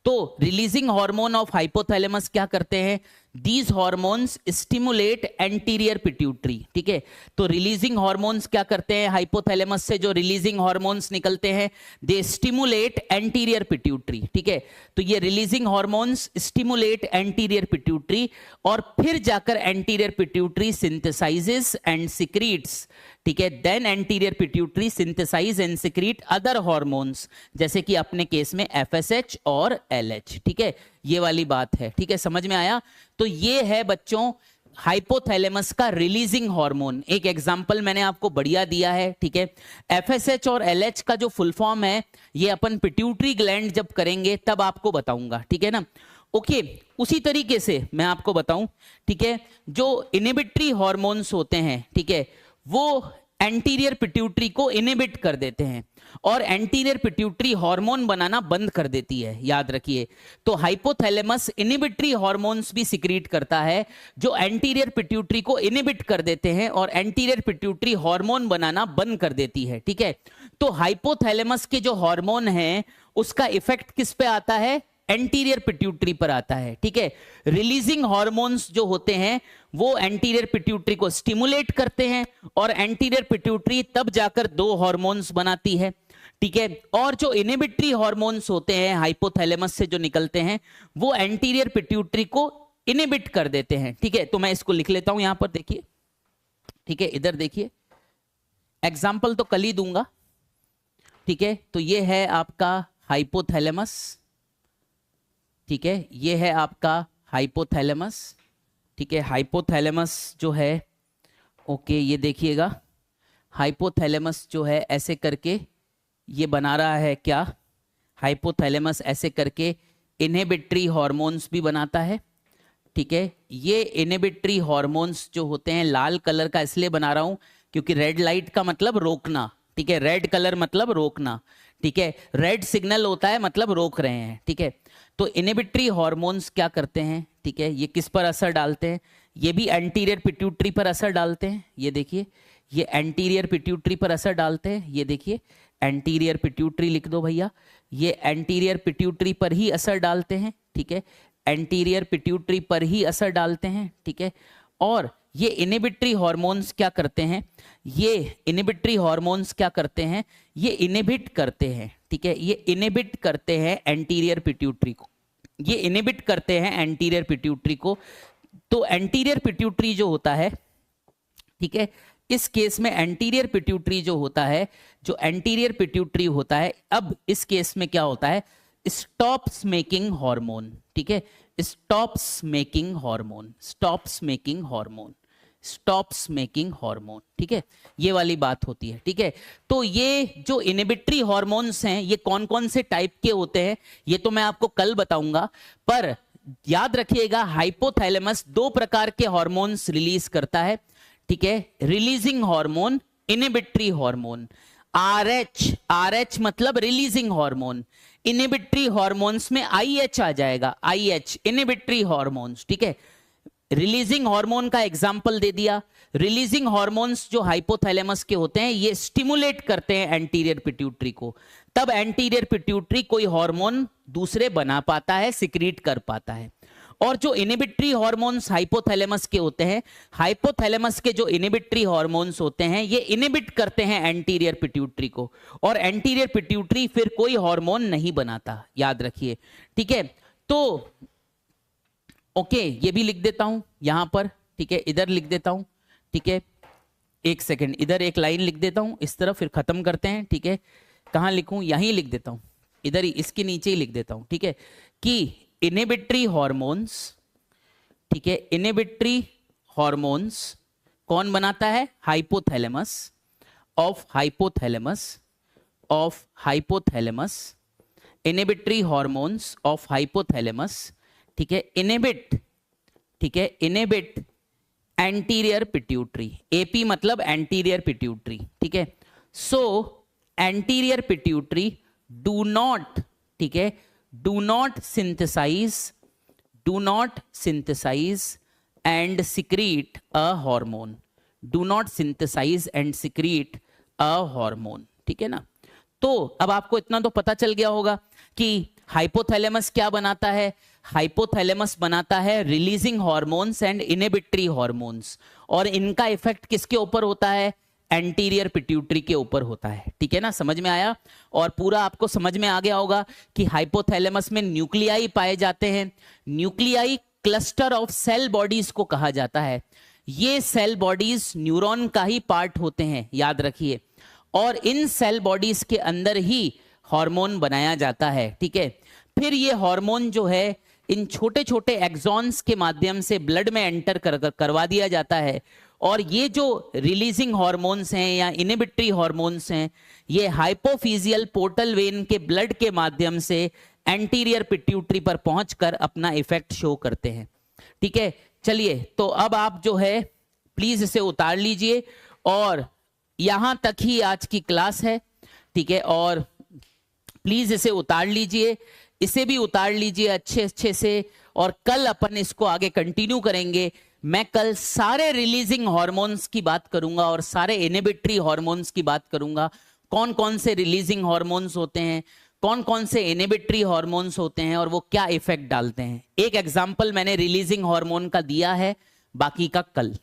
तो रिलीजिंग हार्मोन ऑफ हाइपोथैलेमस क्या करते हैं, these hormones stimulate anterior pituitary, ठीक है। तो रिलीजिंग हॉर्मोन्स क्या करते हैं, हाइपोथैलेमस से जो रिलीजिंग हॉर्मोन्स निकलते हैं दे स्टिमुलेट एंटीरियर पिट्यूटरी, ठीक है। तो ये releasing hormones stimulate anterior pituitary और फिर जाकर anterior pituitary synthesizes and secretes, ठीक है। Then anterior pituitary synthesize and secrete other hormones, जैसे कि अपने केस में एफएसएच और एलएच, ठीक है। ये वाली बात है, ठीक है, समझ में आया। तो ये है बच्चों हाइपोथैलेमस का रिलीजिंग हार्मोन। एक एग्जांपल मैंने आपको बढ़िया दिया है, ठीक है। एफएसएच और एलएच का जो फुल फॉर्म है ये अपन पिट्यूटरी ग्लैंड जब करेंगे तब आपको बताऊंगा, ठीक है ना। ओके, उसी तरीके से मैं आपको बताऊं, ठीक है, जो इनहिबिटरी हार्मोन्स होते हैं, ठीक है, वो एंटीरियर पिट्यूटरी को इनहिबिट कर देते हैं और एंटीरियर पिट्यूटरी हार्मोन बनाना बंद कर देती है, याद रखिए। तो हाइपोथैलेमस इनहिबिटरी हार्मोन्स भी सिक्रीट करता है जो एंटीरियर पिट्यूटरी को इनहिबिट कर देते हैं और एंटीरियर पिट्यूटरी हार्मोन बनाना बंद कर देती है, ठीक है। तो हाइपोथैलेमस के जो हार्मोन हैं उसका इफेक्ट किस पे आता है, एंटीरियर पिट्यूटरी पर आता है, ठीक है। रिलीजिंग हार्मोन्स जो होते हैं वो एंटीरियर पिट्यूटरी को स्टिमुलेट करते हैं और एंटीरियर पिट्यूटरी तब जाकर दो हार्मोन्स बनाती है, ठीक है। और जो इनहिबिटरी हार्मोन्स होते हैं हाइपोथैलेमस से जो निकलते हैं वो एंटीरियर पिट्यूटरी को इनहिबिट कर देते हैं, ठीक है। तो मैं इसको लिख लेता हूं यहां पर, देखिए, ठीक है, इधर देखिए, एग्जाम्पल तो कल ही दूंगा, ठीक है। तो ये है आपका हाइपोथैलेमस, ठीक है, ये है आपका हाइपोथैलेमस, ठीक है। हाइपोथैलेमस जो है, ओके, ये देखिएगा, हाइपोथैलेमस जो है ऐसे करके ये बना रहा है क्या, हाइपोथैलेमस ऐसे करके इनहिबिटरी हार्मोन्स भी बनाता है, ठीक है। ये इनहिबिटरी हार्मोन्स जो होते हैं लाल कलर का इसलिए बना रहा हूं क्योंकि रेड लाइट का मतलब रोकना, ठीक है, रेड कलर मतलब रोकना, ठीक है, रेड सिग्नल होता है मतलब रोक रहे हैं, ठीक है। तो इनहिबिटरी हार्मोन्स क्या करते हैं, ठीक है, ये किस पर असर डालते हैं, ये भी एंटीरियर पिट्यूटरी पर असर डालते हैं, ये देखिए, ये एंटीरियर पिट्यूटरी पर असर डालते हैं, ये देखिए, एंटीरियर पिट्यूटरी लिख दो भैया, ये एंटीरियर पिट्यूटरी पर ही असर डालते हैं, ठीक है, एंटीरियर पिट्यूटरी पर ही असर डालते हैं, ठीक है। और ये इनहिबिटरी हार्मोन्स क्या करते हैं, ये इनहिबिटरी हार्मोन्स क्या करते हैं, ये इनहिबिट करते हैं, ठीक है, ये इनहिबिट करते हैं एंटीरियर पिट्यूटरी को, ये इनहिबिट करते हैं एंटीरियर पिट्यूटरी को। तो एंटीरियर पिट्यूटरी जो होता है, ठीक है, इस केस में एंटीरियर पिट्यूटरी जो होता है, जो एंटीरियर पिट्यूटरी होता है, अब इस केस में क्या होता है, स्टॉप्स मेकिंग हार्मोन, ठीक है, stops making hormone, stops making hormone, stops making hormone, ठीक है, ये वाली बात होती है, ठीक है। तो ये जो इनहिबिटरी हार्मोन्स हैं ये कौन कौन से टाइप के होते हैं ये तो मैं आपको कल बताऊंगा, पर याद रखिएगा हाइपोथैलेमस दो प्रकार के हार्मोन्स रिलीज करता है, ठीक है, releasing hormone, inhibitory hormone. RH मतलब रिलीजिंग हार्मोन, इनहिबिटरी हार्मोन्स में IH आ जाएगा, IH इनहिबिटरी हार्मोन्स, ठीक है। रिलीजिंग हार्मोन का एग्जाम्पल दे दिया, रिलीजिंग हार्मोन्स जो हाइपोथैलेमस के होते हैं ये स्टिमुलेट करते हैं एंटीरियर पिट्यूटरी को, तब एंटीरियर पिट्यूटरी कोई हार्मोन दूसरे बना पाता है, सिक्रीट कर पाता है। और जो इनहिबिटरी हार्मोन्स हाइपोथैलेमस के होते हैं, हाइपोथैलेमस के जो इनहिबिटरी हार्मोन्स होते हैं ये इनहिबिट करते हैं एंटीरियर पिट्यूटरी को और एंटीरियर पिट्यूटरी फिर कोई हार्मोन नहीं बनाता, याद रखिए, ठीक है। तो ओके, ये भी लिख देता हूं यहां पर, ठीक है, इधर लिख देता हूं, ठीक है, एक सेकेंड, इधर एक लाइन लिख देता हूं इस तरफ, फिर खत्म करते हैं, ठीक है। कहां लिखूं, यहीं लिख देता हूं, इधर ही इसके नीचे ही लिख देता हूं, ठीक है, कि इनहिबिटरी हार्मोन्स, ठीक है, इनहिबिटरी हार्मोन्स कौन बनाता है, hypothalamus, of hypothalamus, of hypothalamus, inhibitory hormones of hypothalamus, ठीक है, इनहिबिट, ठीक है, इनहिबिट एंटीरियर पिट्यूटरी, AP मतलब एंटीरियर पिट्यूटरी, ठीक है। So anterior pituitary do not, ठीक है, do not synthesize and secrete a hormone, do not synthesize and secrete a hormone, ठीक है ना। तो अब आपको इतना तो पता चल गया होगा कि हाइपोथैलेमस क्या बनाता है, हाइपोथैलेमस बनाता है releasing hormones and inhibitory hormones, और इनका इफेक्ट किसके ऊपर होता है? एंटीरियर पिट्यूटरी के ऊपर होता है। ठीक है ना, समझ में आया? और पूरा आपको समझ में आ गया होगा कि हाइपोथैलेमस में न्यूक्लियाई पाए जाते हैं। Nuclei cluster of cell bodies को कहा जाता है। ये सेल बॉडीज न्यूरॉन का ही पार्ट होते हैं, याद रखिए, और इन सेल बॉडीज के अंदर ही हार्मोन बनाया जाता है। ठीक है, फिर ये हार्मोन जो है इन छोटे छोटे एक्सॉन्स के माध्यम से ब्लड में एंटर करवा दिया जाता है, और ये जो रिलीजिंग हार्मोन्स हैं या इनहिबिटरी हार्मोन्स हैं, ये हाइपोफिजियल पोर्टल वेन के ब्लड के माध्यम से एंटीरियर पिट्यूटरी पर पहुंचकर अपना इफेक्ट शो करते हैं। ठीक है, चलिए, तो अब आप जो है प्लीज इसे उतार लीजिए, और यहां तक ही आज की क्लास है। ठीक है, और प्लीज इसे उतार लीजिए, इसे भी उतार लीजिए अच्छे अच्छे से, और कल अपन इसको आगे कंटिन्यू करेंगे। मैं कल सारे रिलीजिंग हार्मोन्स की बात करूंगा और सारे इनहिबिटरी हार्मोन्स की बात करूंगा। कौन कौन से रिलीजिंग हार्मोन्स होते हैं, कौन कौन से इनहिबिटरी हार्मोन्स होते हैं, और वो क्या इफेक्ट डालते हैं। एक एग्जांपल मैंने रिलीजिंग हार्मोन का दिया है, बाकी का कल।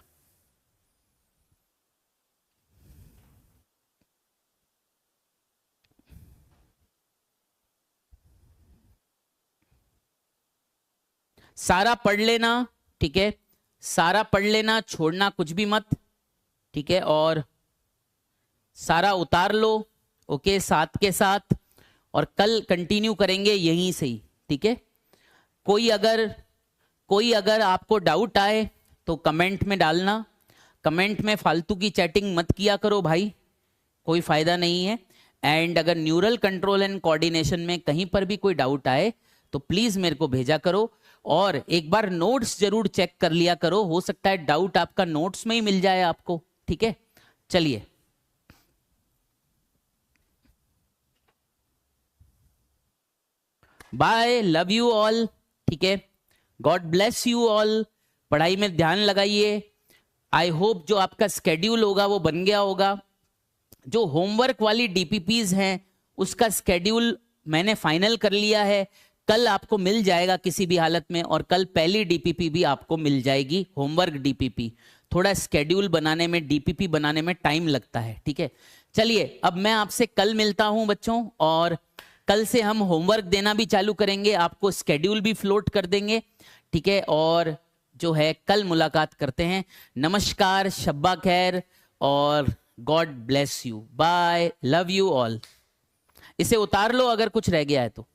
सारा पढ़ लेना, ठीक है, सारा पढ़ लेना, छोड़ना कुछ भी मत। ठीक है, और सारा उतार लो, ओके, साथ के साथ, और कल कंटिन्यू करेंगे यहीं से ही। ठीक है, कोई अगर आपको डाउट आए तो कमेंट में डालना। कमेंट में फालतू की चैटिंग मत किया करो भाई, कोई फायदा नहीं है। एंड अगर न्यूरल कंट्रोल एंड कोऑर्डिनेशन में कहीं पर भी कोई डाउट आए तो प्लीज मेरे को भेजा करो, और एक बार नोट्स जरूर चेक कर लिया करो, हो सकता है डाउट आपका नोट्स में ही मिल जाए आपको। ठीक है, चलिए, बाय, लव यू ऑल। ठीक है, गॉड ब्लेस यू ऑल। पढ़ाई में ध्यान लगाइए। आई होप जो आपका स्केड्यूल होगा वो बन गया होगा। जो होमवर्क वाली डीपीपीज हैं उसका स्केड्यूल मैंने फाइनल कर लिया है, कल आपको मिल जाएगा किसी भी हालत में, और कल पहली डीपीपी भी आपको मिल जाएगी, होमवर्क डीपीपी। थोड़ा स्केड्यूल बनाने में, डीपीपी बनाने में टाइम लगता है। ठीक है, चलिए, अब मैं आपसे कल मिलता हूं बच्चों, और कल से हम होमवर्क देना भी चालू करेंगे, आपको स्केड्यूल भी फ्लोट कर देंगे। ठीक है, और जो है कल मुलाकात करते हैं। नमस्कार, शब्बा खैर, और god bless you, bye, love you all. इसे उतार लो अगर कुछ रह गया है तो।